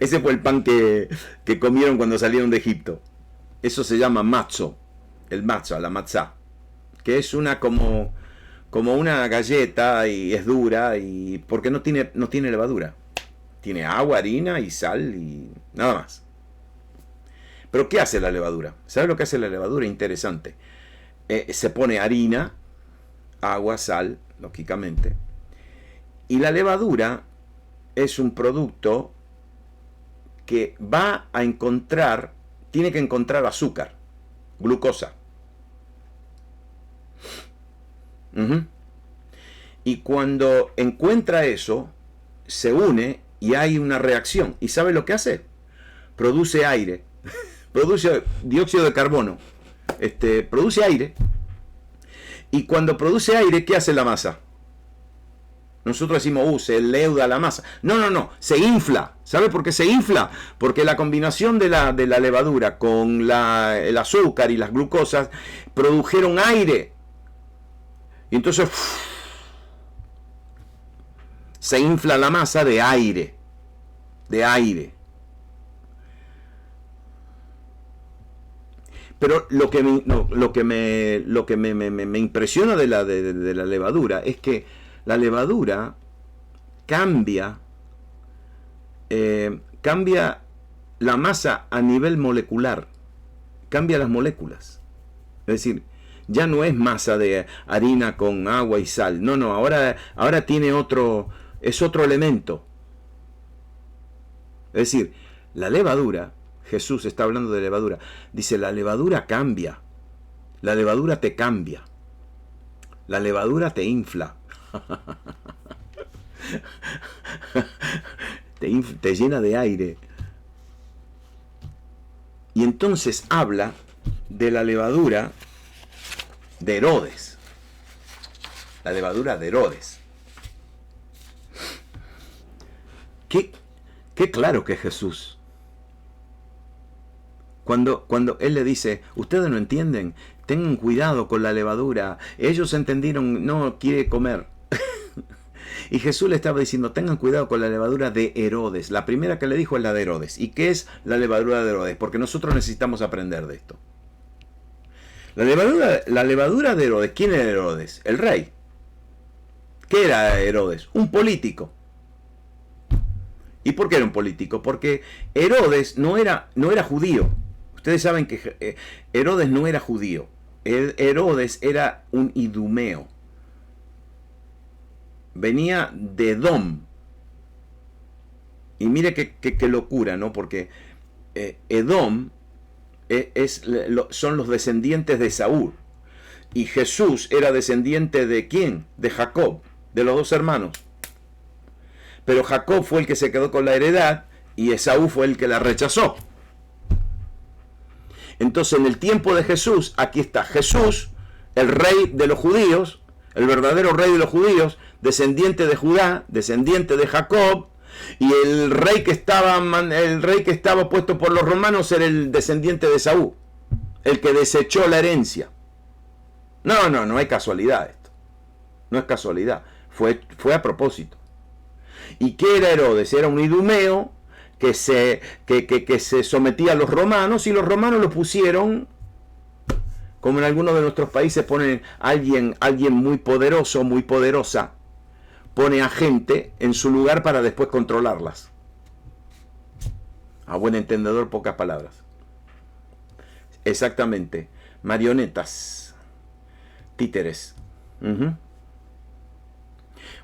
S1: Ese fue el pan que comieron cuando salieron de Egipto. Eso se llama matzo, el matzo, la matzá, que es una como una galleta y es dura y porque no tiene levadura. Tiene agua, harina y sal y nada más. Pero ¿qué hace la levadura? ¿Sabe lo que hace la levadura? Interesante. Se pone harina, agua, sal, lógicamente. Y la levadura es un producto que va a encontrar, tiene que encontrar azúcar, glucosa. Y cuando encuentra eso, se une y hay una reacción. ¿Y sabe lo que hace? Produce aire, produce dióxido de carbono, produce aire. Y cuando produce aire, ¿qué hace la masa? Nosotros decimos, se leuda la masa. No, no, no, se infla. ¿Sabe por qué se infla? Porque la combinación de la levadura con el azúcar y las glucosas produjeron aire. Y entonces se infla la masa de aire. De aire. Pero lo que me impresiona de la levadura es que la levadura cambia la masa a nivel molecular, cambia las moléculas. Es decir, ya no es masa de harina con agua y sal. No, no, ahora tiene es otro elemento. Es decir, la levadura, Jesús está hablando de levadura, dice, la levadura cambia, la levadura te cambia, la levadura te infla. Te llena de aire. Y entonces habla de la levadura de Herodes. La levadura de Herodes. Qué claro que es Jesús. Cuando Él le dice, ustedes no entienden, tengan cuidado con la levadura. Ellos entendieron, no quiere comer. Y Jesús le estaba diciendo, tengan cuidado con la levadura de Herodes. La primera que le dijo es la de Herodes. ¿Y qué es la levadura de Herodes? Porque nosotros necesitamos aprender de esto. La levadura de Herodes, ¿quién era Herodes? El rey. ¿Qué era Herodes? Un político. ¿Y por qué era un político? Porque Herodes no era judío. Ustedes saben que Herodes no era judío. Herodes era un idumeo. Venía de Edom. Y mire qué locura, ¿no? Porque Edom son los descendientes de Saúl. Y Jesús era descendiente de ¿quién? De Jacob, de los dos hermanos. Pero Jacob fue el que se quedó con la heredad y Esaú fue el que la rechazó. Entonces, en el tiempo de Jesús, aquí está Jesús, el rey de los judíos, el verdadero rey de los judíos, descendiente de Judá, descendiente de Jacob, y el rey que estaba puesto por los romanos era el descendiente de Esaú, el que desechó la herencia. No hay casualidad esto. No es casualidad. Fue a propósito. ¿Y qué era Herodes? Era un idumeo que se sometía a los romanos, y los romanos lo pusieron, como en algunos de nuestros países ponen alguien muy poderoso, muy poderosa, pone a gente en su lugar para después controlarlas. A buen entendedor, pocas palabras. Exactamente. Marionetas. Títeres.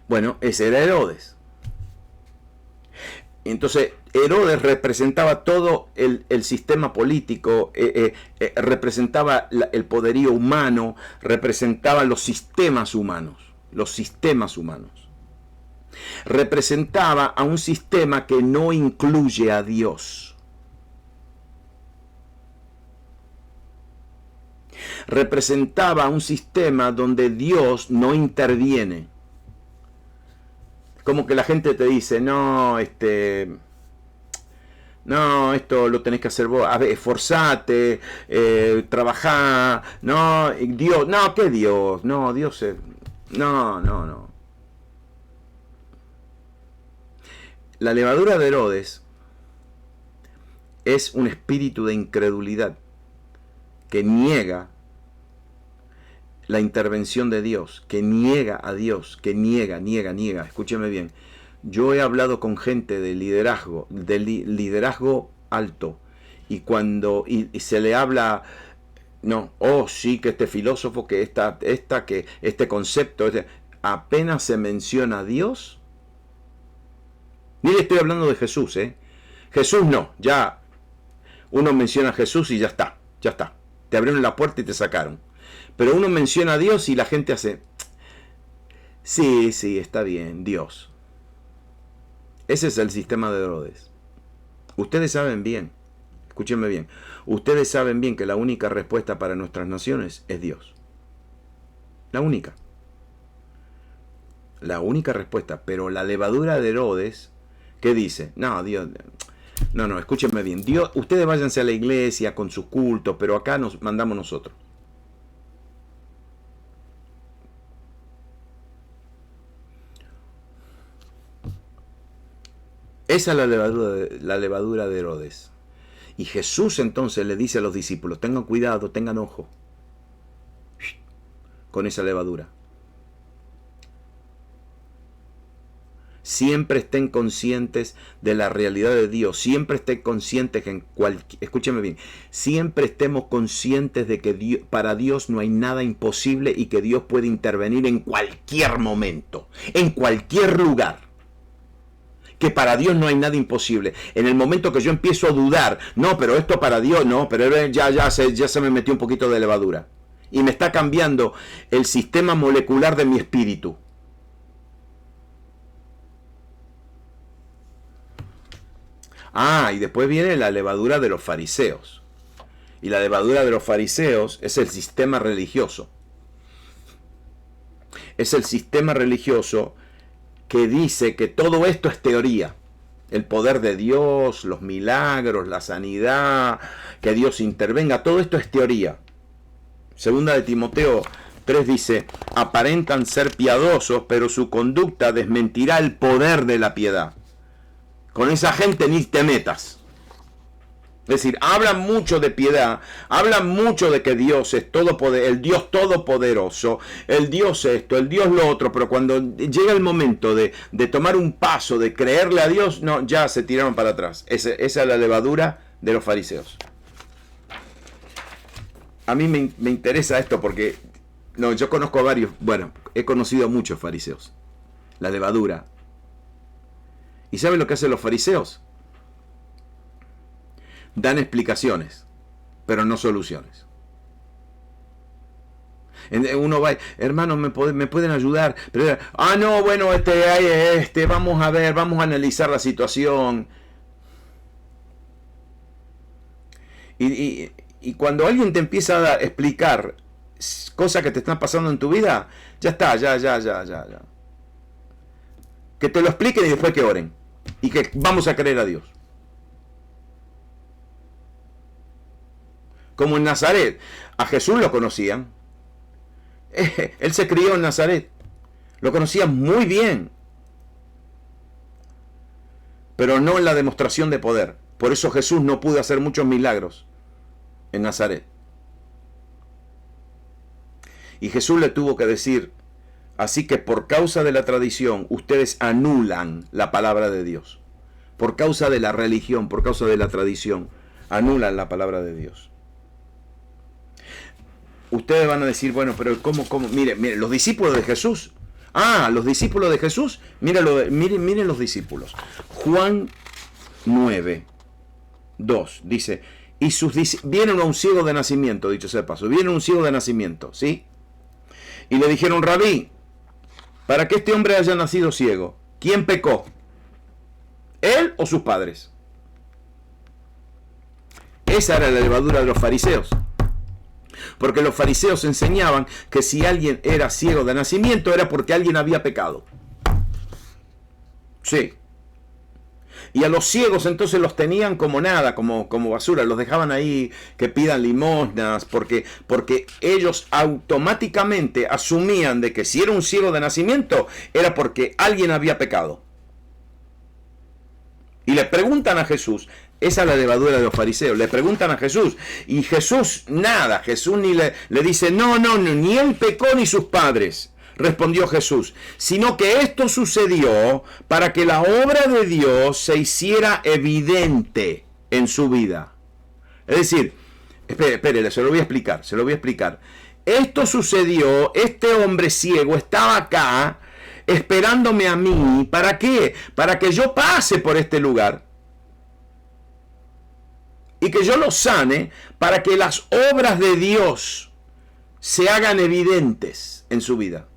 S1: Bueno, ese era Herodes. Entonces, Herodes representaba todo el sistema político, representaba el poderío humano, representaba los sistemas humanos. Representaba a un sistema que no incluye a Dios. Representaba a un sistema donde Dios no interviene. Como que la gente te dice, no, esto lo tenés que hacer vos, a ver, esforzate, trabajá, no, Dios, no, ¿qué Dios? No, Dios es, no. La levadura de Herodes es un espíritu de incredulidad que niega la intervención de Dios, que niega a Dios, que niega. Escúcheme bien. Yo he hablado con gente de liderazgo alto, y cuando se le habla, no, sí, que este filósofo, que que este concepto, apenas se menciona a Dios. Mire, estoy hablando de Jesús, Jesús no, ya uno menciona a Jesús y ya está. Te abrieron la puerta y te sacaron. Pero uno menciona a Dios y la gente hace, sí, está bien, Dios. Ese es el sistema de Herodes. Ustedes saben bien, escúchenme bien, ustedes saben bien que la única respuesta para nuestras naciones es Dios. La única. La única respuesta. Pero la levadura de Herodes, ¿qué dice? No, Dios... No, escúchenme bien. Dios, ustedes váyanse a la iglesia con sus cultos, pero acá nos mandamos nosotros. Esa es la levadura de Herodes. Y Jesús entonces le dice a los discípulos, tengan cuidado, tengan ojo con esa levadura. Siempre estén conscientes de la realidad de Dios. Siempre estén conscientes que escúcheme bien, siempre estemos conscientes de que para Dios no hay nada imposible y que Dios puede intervenir en cualquier momento, en cualquier lugar. Que para Dios no hay nada imposible. En el momento que yo empiezo a dudar, no, pero esto para Dios, no, pero ya se me metió un poquito de levadura. Y me está cambiando el sistema molecular de mi espíritu. Y después viene la levadura de los fariseos. Y la levadura de los fariseos es el sistema religioso. Es el sistema religioso que dice que todo esto es teoría. El poder de Dios, los milagros, la sanidad, que Dios intervenga, todo esto es teoría. Segunda de Timoteo 3 dice, aparentan ser piadosos, pero su conducta desmentirá el poder de la piedad. Con esa gente ni te metas. Es decir, hablan mucho de piedad, hablan mucho de que Dios es el Dios todopoderoso, el Dios esto, el Dios lo otro, pero cuando llega el momento de tomar un paso, de creerle a Dios, no, ya se tiraron para atrás. Esa es la levadura de los fariseos. A mí me interesa esto porque, yo conozco a varios, he conocido a muchos fariseos. La levadura. ¿Y saben lo que hacen los fariseos? Dan explicaciones, pero no soluciones. Uno va, hermano, ¿me pueden ayudar? Pero, no, bueno, vamos a ver, vamos a analizar la situación. Y cuando alguien te empieza a explicar cosas que te están pasando en tu vida, ya está, ya. Que te lo expliquen y después que oren. Y que vamos a creer a Dios. Como en Nazaret. A Jesús lo conocían. Él se crió en Nazaret. Lo conocían muy bien. Pero no en la demostración de poder. Por eso Jesús no pudo hacer muchos milagros en Nazaret. Y Jesús le tuvo que decir, así que por causa de la tradición, ustedes anulan la palabra de Dios. Por causa de la religión, por causa de la tradición, anulan la palabra de Dios. Ustedes van a decir, bueno, pero ¿cómo? Mire, los discípulos de Jesús. Los discípulos de Jesús. Miren los discípulos. Juan 9, 2 dice, vienen a un ciego de nacimiento, dicho sea de paso, viene un ciego de nacimiento, ¿sí? Y le dijeron, Rabí, para que este hombre haya nacido ciego, ¿quién pecó? ¿Él o sus padres? Esa era la levadura de los fariseos. Porque los fariseos enseñaban que si alguien era ciego de nacimiento era porque alguien había pecado. Sí. Y a los ciegos entonces los tenían como nada, como basura, los dejaban ahí que pidan limosnas, porque ellos automáticamente asumían de que si era un ciego de nacimiento era porque alguien había pecado. Y le preguntan a Jesús, esa es la levadura de los fariseos, le preguntan a Jesús, y Jesús nada, Jesús ni le dice, no, ni él pecó ni sus padres. Respondió Jesús, sino que esto sucedió para que la obra de Dios se hiciera evidente en su vida. Es decir, espérele, se lo voy a explicar. Esto sucedió, este hombre ciego estaba acá esperándome a mí, ¿para qué? Para que yo pase por este lugar y que yo lo sane, para que las obras de Dios se hagan evidentes en su vida.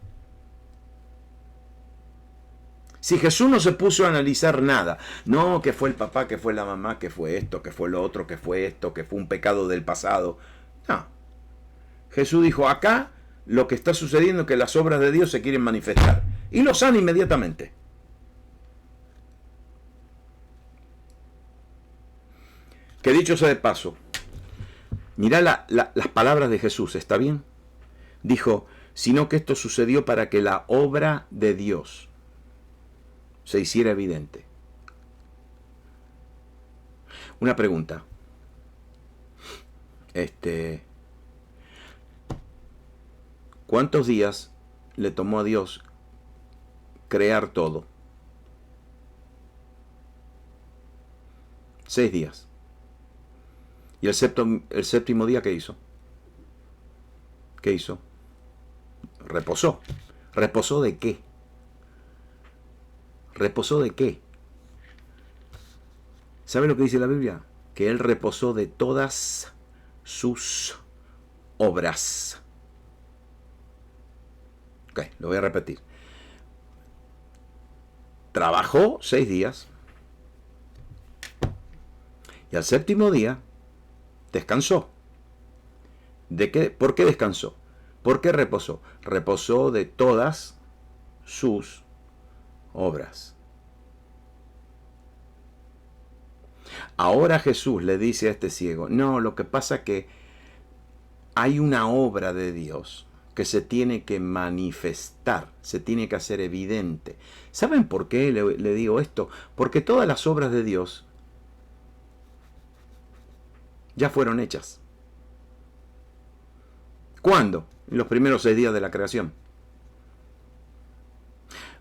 S1: Si Jesús no se puso a analizar nada, no, que fue el papá, que fue la mamá, que fue esto, que fue lo otro, que fue esto, que fue un pecado del pasado. No. Jesús dijo, acá lo que está sucediendo es que las obras de Dios se quieren manifestar. y lo sana inmediatamente. Que dicho sea de paso, mirá las palabras de Jesús, ¿está bien? Dijo, sino que esto sucedió para que la obra de Dios se hiciera evidente. Una pregunta. ¿Cuántos días le tomó a Dios crear todo? 6 días. ¿Y el séptimo día qué hizo? ¿Qué hizo? Reposó. ¿Reposó de qué? ¿Reposó de qué? ¿Sabe lo que dice la Biblia? Que Él reposó de todas sus obras. Ok, lo voy a repetir. Trabajó 6 días. Y al séptimo día descansó. ¿De qué? ¿Por qué descansó? ¿Por qué reposó? Reposó de todas sus obras. Ahora Jesús le dice a este ciego, no, lo que pasa es que hay una obra de Dios que se tiene que manifestar, se tiene que hacer evidente. ¿Saben por qué le digo esto? Porque todas las obras de Dios ya fueron hechas. ¿Cuándo? En los primeros 6 días de la creación.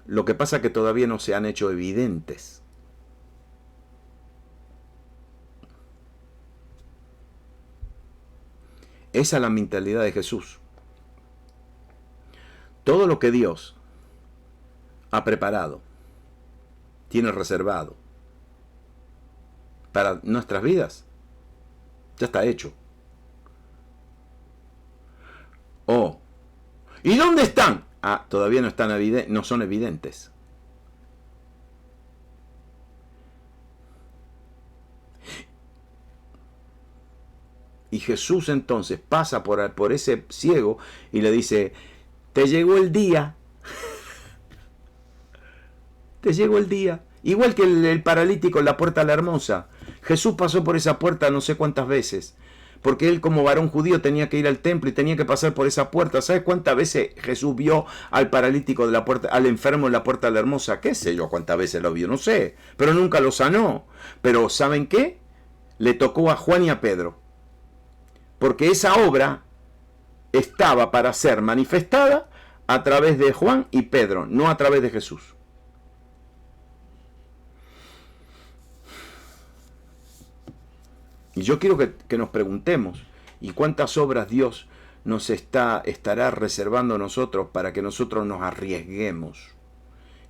S1: Lo que pasa es que todavía no se han hecho evidentes. Esa es la mentalidad de Jesús. Todo lo que Dios ha preparado, tiene reservado para nuestras vidas, ya está hecho. Oh, ¿y dónde están? Ah, todavía no están no son evidentes. Y Jesús entonces pasa por ese ciego y le dice, te llegó el día. Te llegó el día. Igual que el paralítico en la puerta de la hermosa. Jesús pasó por esa puerta no sé cuántas veces. Porque él como varón judío tenía que ir al templo y tenía que pasar por esa puerta. ¿Sabes cuántas veces Jesús vio al paralítico de la puerta, al enfermo en la puerta de la hermosa? ¿Qué sé yo cuántas veces lo vio? No sé. Pero nunca lo sanó. Pero ¿saben qué? Le tocó a Juan y a Pedro. Porque esa obra estaba para ser manifestada a través de Juan y Pedro, no a través de Jesús. Y yo quiero que nos preguntemos, ¿y cuántas obras Dios nos estará reservando a nosotros para que nosotros nos arriesguemos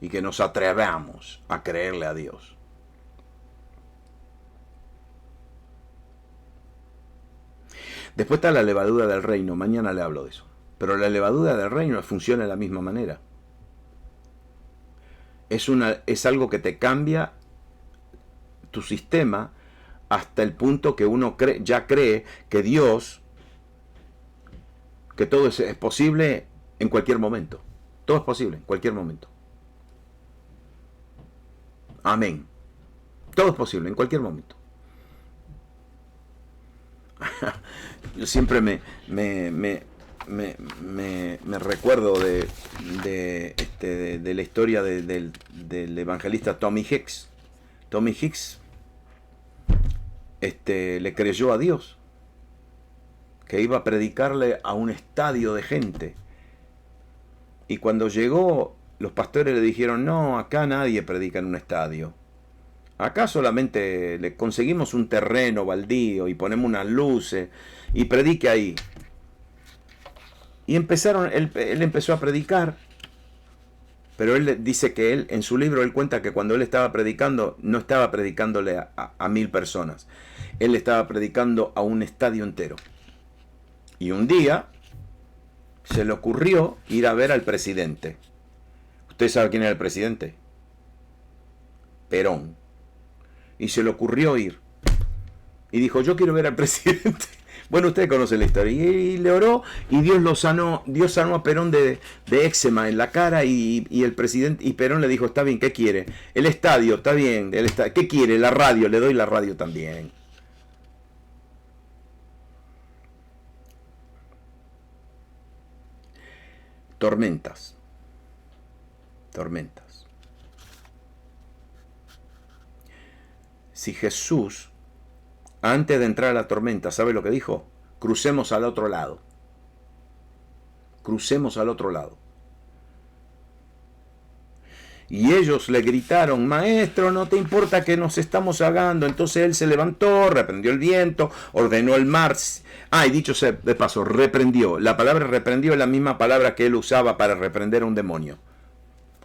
S1: y que nos atrevamos a creerle a Dios? Después está la levadura del reino, mañana le hablo de eso. Pero la levadura del reino funciona de la misma manera. Es algo que te cambia tu sistema hasta el punto que uno ya cree que Dios, que todo es posible en cualquier momento. Todo es posible en cualquier momento. Amén. Todo es posible en cualquier momento. Yo siempre me recuerdo de la historia del evangelista Tommy Hicks. Tommy Hicks le creyó a Dios que iba a predicarle a un estadio de gente, y cuando llegó los pastores le dijeron, no, acá nadie predica en un estadio. Acá solamente le conseguimos un terreno baldío y ponemos unas luces y predique ahí. Y él empezó a predicar, pero él dice que en su libro, él cuenta que cuando él estaba predicando, no estaba predicándole a 1000 personas. Él estaba predicando a un estadio entero. Y un día se le ocurrió ir a ver al presidente. ¿Usted sabe quién era el presidente? Perón. Y se le ocurrió ir. y dijo, yo quiero ver al presidente. Bueno, ustedes conocen la historia. Y le oró y Dios lo sanó. Dios sanó a Perón de éczema en la cara y el presidente y Perón le dijo, está bien, ¿qué quiere? El estadio, está bien. ¿Qué quiere? La radio, le doy la radio también. Tormentas. Tormentas. Si Jesús, antes de entrar a la tormenta, ¿sabe lo que dijo? Crucemos al otro lado. Crucemos al otro lado. Y ellos le gritaron, maestro, no te importa que nos estamos ahogando. Entonces él se levantó, reprendió el viento, ordenó el mar. Y dicho sea de paso, reprendió. La palabra reprendió es la misma palabra que él usaba para reprender a un demonio.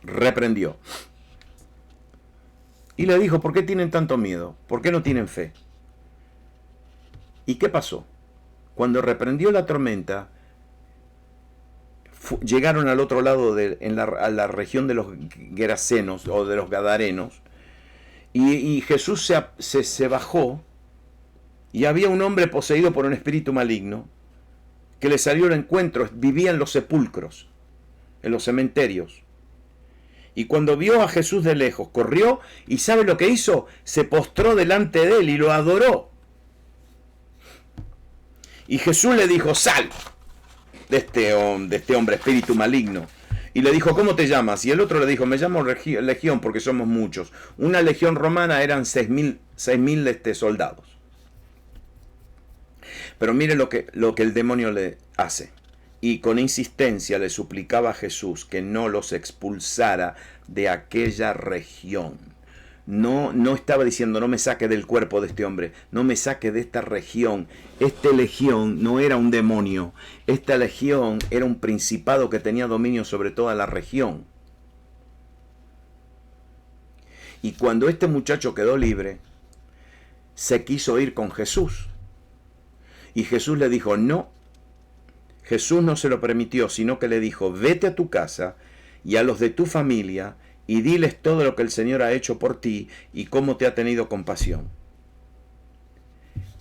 S1: Reprendió. Y le dijo, ¿por qué tienen tanto miedo? ¿Por qué no tienen fe? ¿Y qué pasó? Cuando reprendió la tormenta, llegaron al otro lado, a la región de los Gerasenos o de los Gadarenos, y Jesús se bajó, y había un hombre poseído por un espíritu maligno, que le salió al encuentro, vivía en los sepulcros, en los cementerios. Y cuando vio a Jesús de lejos, corrió, y ¿sabe lo que hizo? Se postró delante de él y lo adoró. Y Jesús le dijo, sal de este hombre, espíritu maligno. Y le dijo, ¿cómo te llamas? Y el otro le dijo, me llamo Legión porque somos muchos. Una legión romana eran 6.000 soldados. Pero mire lo que el demonio le hace. Y con insistencia le suplicaba a Jesús que no los expulsara de aquella región. No estaba diciendo, no me saque del cuerpo de este hombre, no me saque de esta región. Esta legión no era un demonio, esta legión era un principado que tenía dominio sobre toda la región. Y cuando este muchacho quedó libre, se quiso ir con Jesús. Y Jesús le dijo, no. Jesús no se lo permitió, sino que le dijo, vete a tu casa y a los de tu familia, y diles todo lo que el Señor ha hecho por ti y cómo te ha tenido compasión.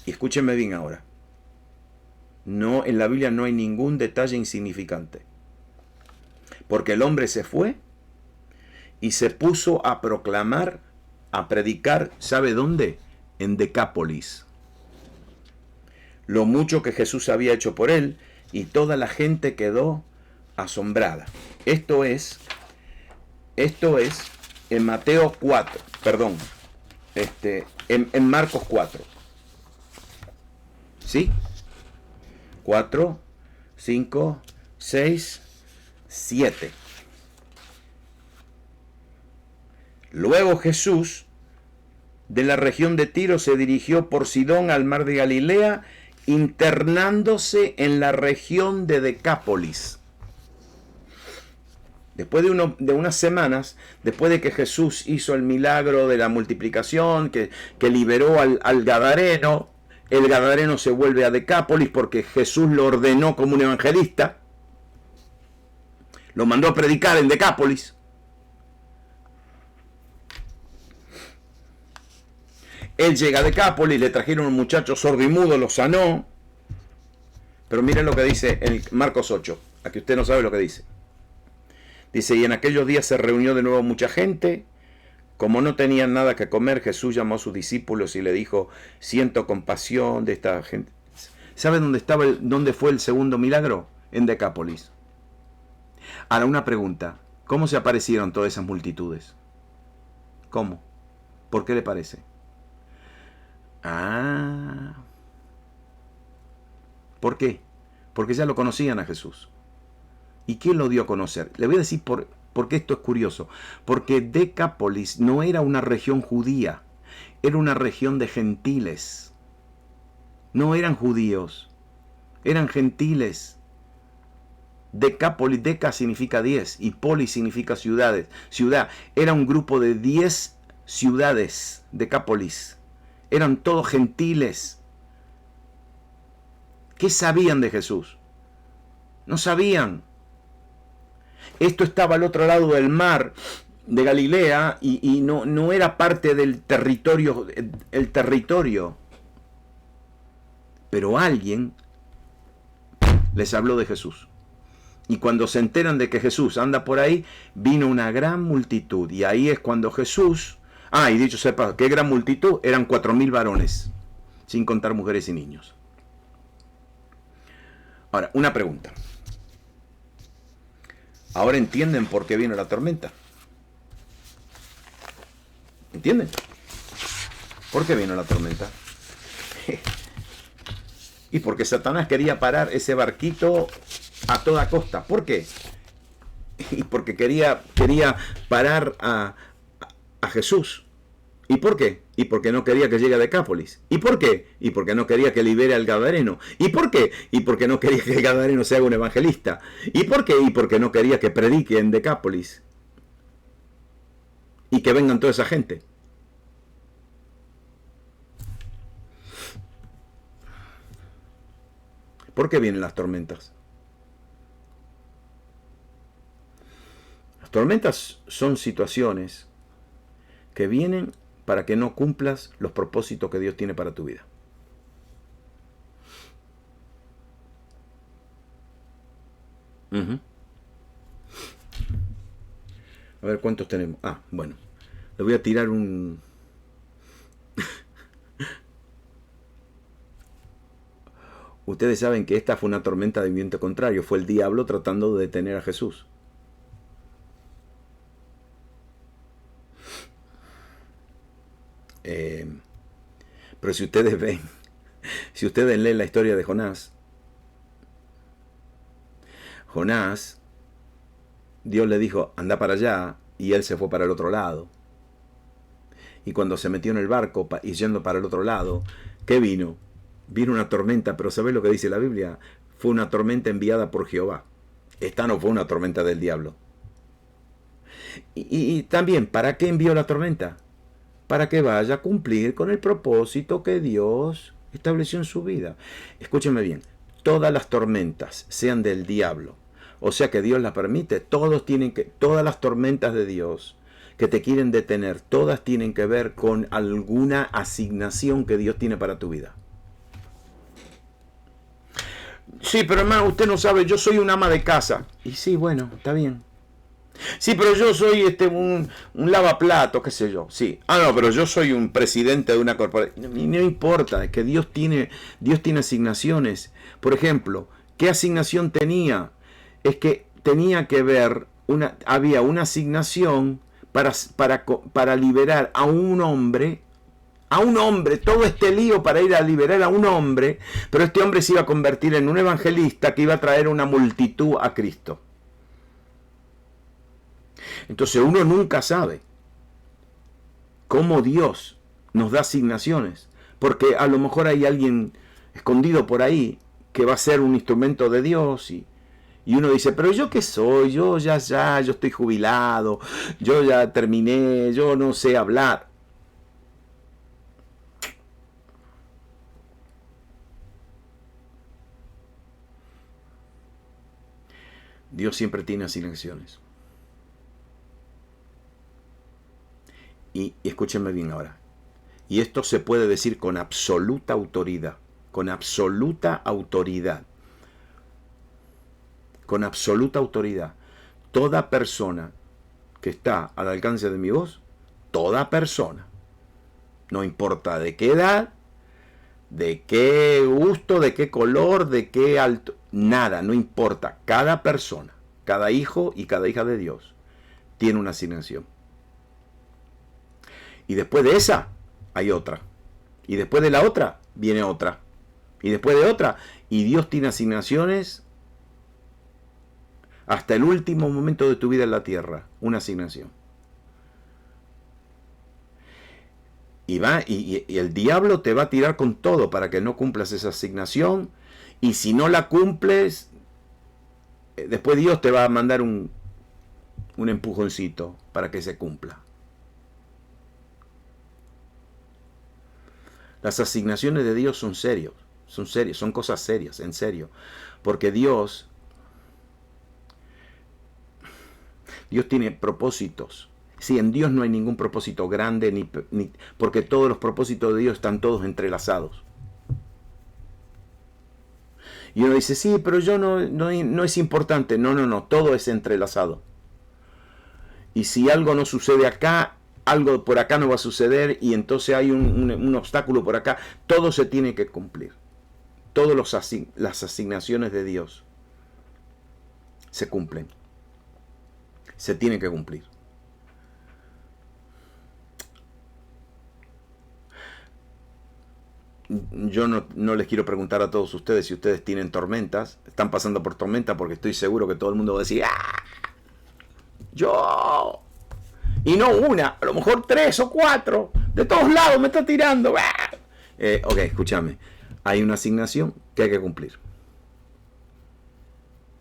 S1: Y escúchenme bien ahora. No, en la Biblia no hay ningún detalle insignificante. Porque el hombre se fue y se puso a proclamar, a predicar, ¿sabe dónde? En Decápolis. Lo mucho que Jesús había hecho por él, y toda la gente quedó asombrada. Esto es en Mateo 4, perdón, en Marcos 4. ¿Sí? 4, 5, 6, 7. Luego Jesús, de la región de Tiro, se dirigió por Sidón al mar de Galilea, internándose en la región de Decápolis. Después de unas semanas, después de que Jesús hizo el milagro de la multiplicación, que liberó al Gadareno, el Gadareno se vuelve a Decápolis porque Jesús lo ordenó como un evangelista, lo mandó a predicar en Decápolis. Él llega a Decápolis, le trajeron un muchacho sordo y mudo, lo sanó. Pero miren lo que dice en Marcos 8, aquí usted no sabe lo que dice. Dice, y en aquellos días se reunió de nuevo mucha gente. Como no tenían nada que comer, Jesús llamó a sus discípulos y le dijo, siento compasión de esta gente. ¿Sabe dónde fue el segundo milagro? En Decápolis. Ahora una pregunta, ¿cómo se aparecieron todas esas multitudes? ¿Cómo? ¿Por qué le parece? ¿Por qué? Porque ya lo conocían a Jesús. ¿Y quién lo dio a conocer? Le voy a decir por qué esto es curioso. Porque Decápolis no era una región judía, era una región de gentiles. No eran judíos, eran gentiles. Decápolis, Deca significa 10 y Polis significa ciudades. Ciudad, era un grupo de 10 ciudades, Decápolis. Eran todos gentiles. ¿Qué sabían de Jesús? No sabían. Esto estaba al otro lado del mar de Galilea y no era parte del territorio. El territorio. pero alguien les habló de Jesús. Y cuando se enteran de que Jesús anda por ahí, vino una gran multitud. Y ahí es cuando Jesús... y dicho sepa, ¿qué gran multitud? Eran 4.000 varones, sin contar mujeres y niños. Ahora, una pregunta. ¿Ahora entienden por qué vino la tormenta? ¿Entienden? ¿Por qué vino la tormenta? Y porque Satanás quería parar ese barquito a toda costa. ¿Por qué? Y porque quería parar a Jesús. ¿Y por qué? Y porque no quería que llegue a Decápolis. ¿Y por qué? Y porque no quería que libere al gadareno. ¿Y por qué? Y porque no quería que el gadareno se haga un evangelista. ¿Y por qué? Y porque no quería que predique en Decápolis. Y que vengan toda esa gente. ¿Por qué vienen las tormentas? Las tormentas son situaciones que vienen para que no cumplas los propósitos que Dios tiene para tu vida. A ver cuántos tenemos. Bueno. Le voy a tirar un... Ustedes saben que esta fue una tormenta de viento contrario. Fue el diablo tratando de detener a Jesús. Pero si ustedes ven, si ustedes leen la historia de Jonás, Dios le dijo, anda para allá, y él se fue para el otro lado. Y cuando se metió en el barco y yendo para el otro lado, ¿qué vino? Vino una tormenta, pero ¿sabés lo que dice la Biblia? Fue una tormenta enviada por Jehová. Esta no fue una tormenta del diablo. Y también, ¿para qué envió la tormenta? Para que vaya a cumplir con el propósito que Dios estableció en su vida. Escúchenme bien, todas las tormentas, sean del diablo, o sea que Dios las permite, todas las tormentas de Dios que te quieren detener, todas tienen que ver con alguna asignación que Dios tiene para tu vida. Sí, pero hermano, usted no sabe, yo soy un ama de casa. Y sí, bueno, está bien. Sí, pero yo soy un lavaplatos, qué sé yo. Sí. No, pero yo soy un presidente de una corporación. No importa, es que Dios tiene asignaciones. Por ejemplo, ¿qué asignación tenía? Es que tenía que ver, había una asignación para liberar a un hombre, todo este lío para ir a liberar a un hombre, pero este hombre se iba a convertir en un evangelista que iba a traer una multitud a Cristo. Entonces uno nunca sabe cómo Dios nos da asignaciones, porque a lo mejor hay alguien escondido por ahí que va a ser un instrumento de Dios y uno dice, pero ¿yo qué soy? Yo yo estoy jubilado, yo ya terminé, yo no sé hablar. Dios siempre tiene asignaciones. Y escúchenme bien ahora. Y esto se puede decir con absoluta autoridad. Con absoluta autoridad. Con absoluta autoridad. Toda persona que está al alcance de mi voz, toda persona, no importa de qué edad, de qué gusto, de qué color, de qué alto, nada, no importa. Cada persona, cada hijo y cada hija de Dios tiene una asignación. Y después de esa, hay otra. Y después de la otra, viene otra. Y después de otra. Y Dios tiene asignaciones hasta el último momento de tu vida en la tierra. Una asignación. Y el diablo te va a tirar con todo para que no cumplas esa asignación. Y si no la cumples, después Dios te va a mandar un empujoncito para que se cumpla. Las asignaciones de Dios son serias, son cosas serias, en serio. Porque Dios tiene propósitos. Sí, en Dios no hay ningún propósito grande, porque todos los propósitos de Dios están todos entrelazados. Y uno dice, sí, pero yo no es importante. No, todo es entrelazado. Y si algo no sucede acá, algo por acá no va a suceder, y entonces hay un obstáculo por acá. Todo se tiene que cumplir. Todas las asignaciones de Dios se cumplen. Se tienen que cumplir. Yo no les quiero preguntar a todos ustedes si ustedes tienen tormentas, están pasando por tormenta, porque estoy seguro que todo el mundo va a decir, ¡ah! Yo. Y no una, a lo mejor 3 o 4. De todos lados me está tirando. Ok, escúchame. Hay una asignación que hay que cumplir.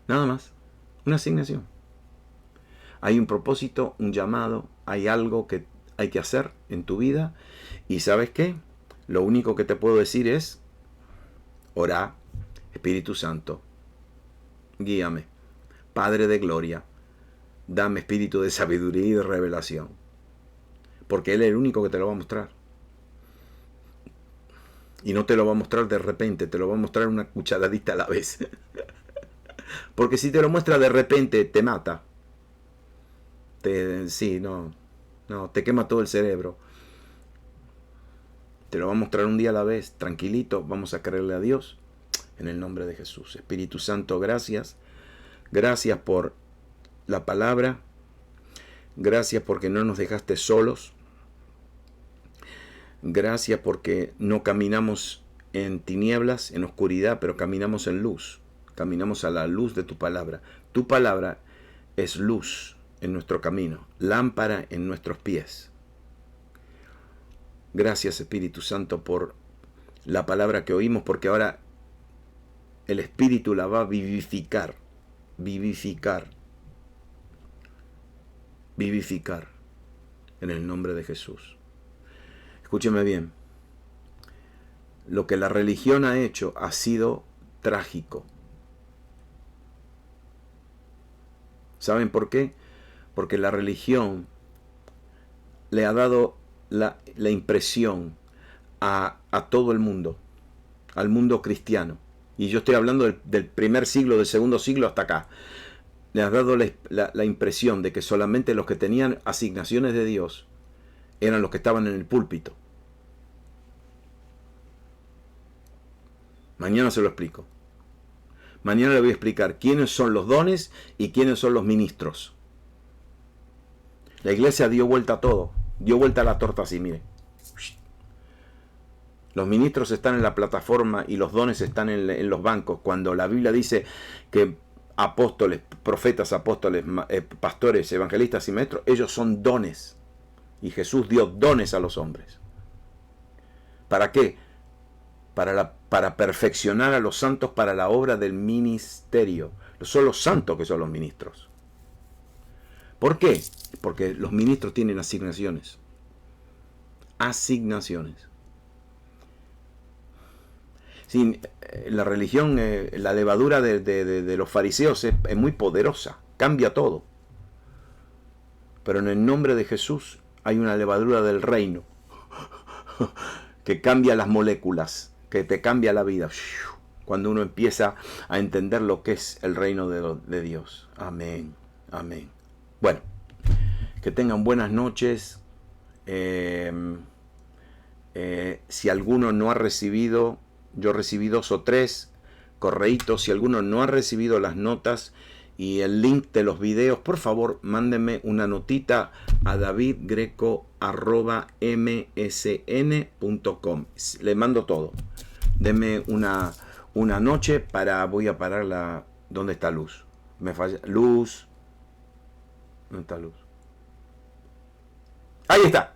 S1: Nada más. Una asignación. Hay un propósito, un llamado, hay algo que hay que hacer en tu vida. Y ¿sabes qué? Lo único que te puedo decir es, orá, Espíritu Santo, guíame. Padre de gloria, dame espíritu de sabiduría y de revelación. Porque Él es el único que te lo va a mostrar. Y no te lo va a mostrar de repente, te lo va a mostrar una cucharadita a la vez. Porque si te lo muestra de repente, te mata. Te quema todo el cerebro. Te lo va a mostrar un día a la vez, tranquilito, vamos a creerle a Dios. En el nombre de Jesús. Espíritu Santo, gracias. Gracias por la palabra. Gracias porque no nos dejaste solos. Gracias porque no caminamos en tinieblas, en oscuridad, pero caminamos en luz. Caminamos a la luz de tu palabra. Tu palabra es luz en nuestro camino, lámpara en nuestros pies. Gracias, Espíritu Santo, por la palabra que oímos, porque ahora el Espíritu la va a vivificar. Vivificar. Vivificar. En el nombre de Jesús. Escúcheme bien. Lo que la religión ha hecho ha sido trágico. ¿Saben por qué? Porque la religión le ha dado la impresión a todo el mundo, al mundo cristiano. Y yo estoy hablando del primer siglo, del segundo siglo hasta acá. Le ha dado la impresión de que solamente los que tenían asignaciones de Dios eran los que estaban en el púlpito. Mañana se lo explico. Mañana le voy a explicar quiénes son los dones y quiénes son los ministros. La iglesia dio vuelta a todo. Dio vuelta a la torta así, mire. Los ministros están en la plataforma y los dones están en los bancos. Cuando la Biblia dice que apóstoles, profetas, apóstoles, pastores, evangelistas y maestros, ellos son dones. Y Jesús dio dones a los hombres. ¿Para qué? Para perfeccionar a los santos para la obra del ministerio. Son los santos que son los ministros. ¿Por qué? Porque los ministros tienen asignaciones. Asignaciones. Sí, la religión, la levadura de los fariseos es muy poderosa. Cambia todo. Pero en el nombre de Jesús hay una levadura del reino que cambia las moléculas, que te cambia la vida. Cuando uno empieza a entender lo que es el reino de Dios. Amén. Amén. Bueno, que tengan buenas noches. Si alguno no ha recibido, yo recibí 2 o 3 correitos. Si alguno no ha recibido las notas y el link de los videos, por favor, mándenme una notita a davidgreco@msn.com. Le mando todo. Deme una noche voy a parar ¿dónde está luz? Me falla. Luz. ¿Dónde está luz? Ahí está.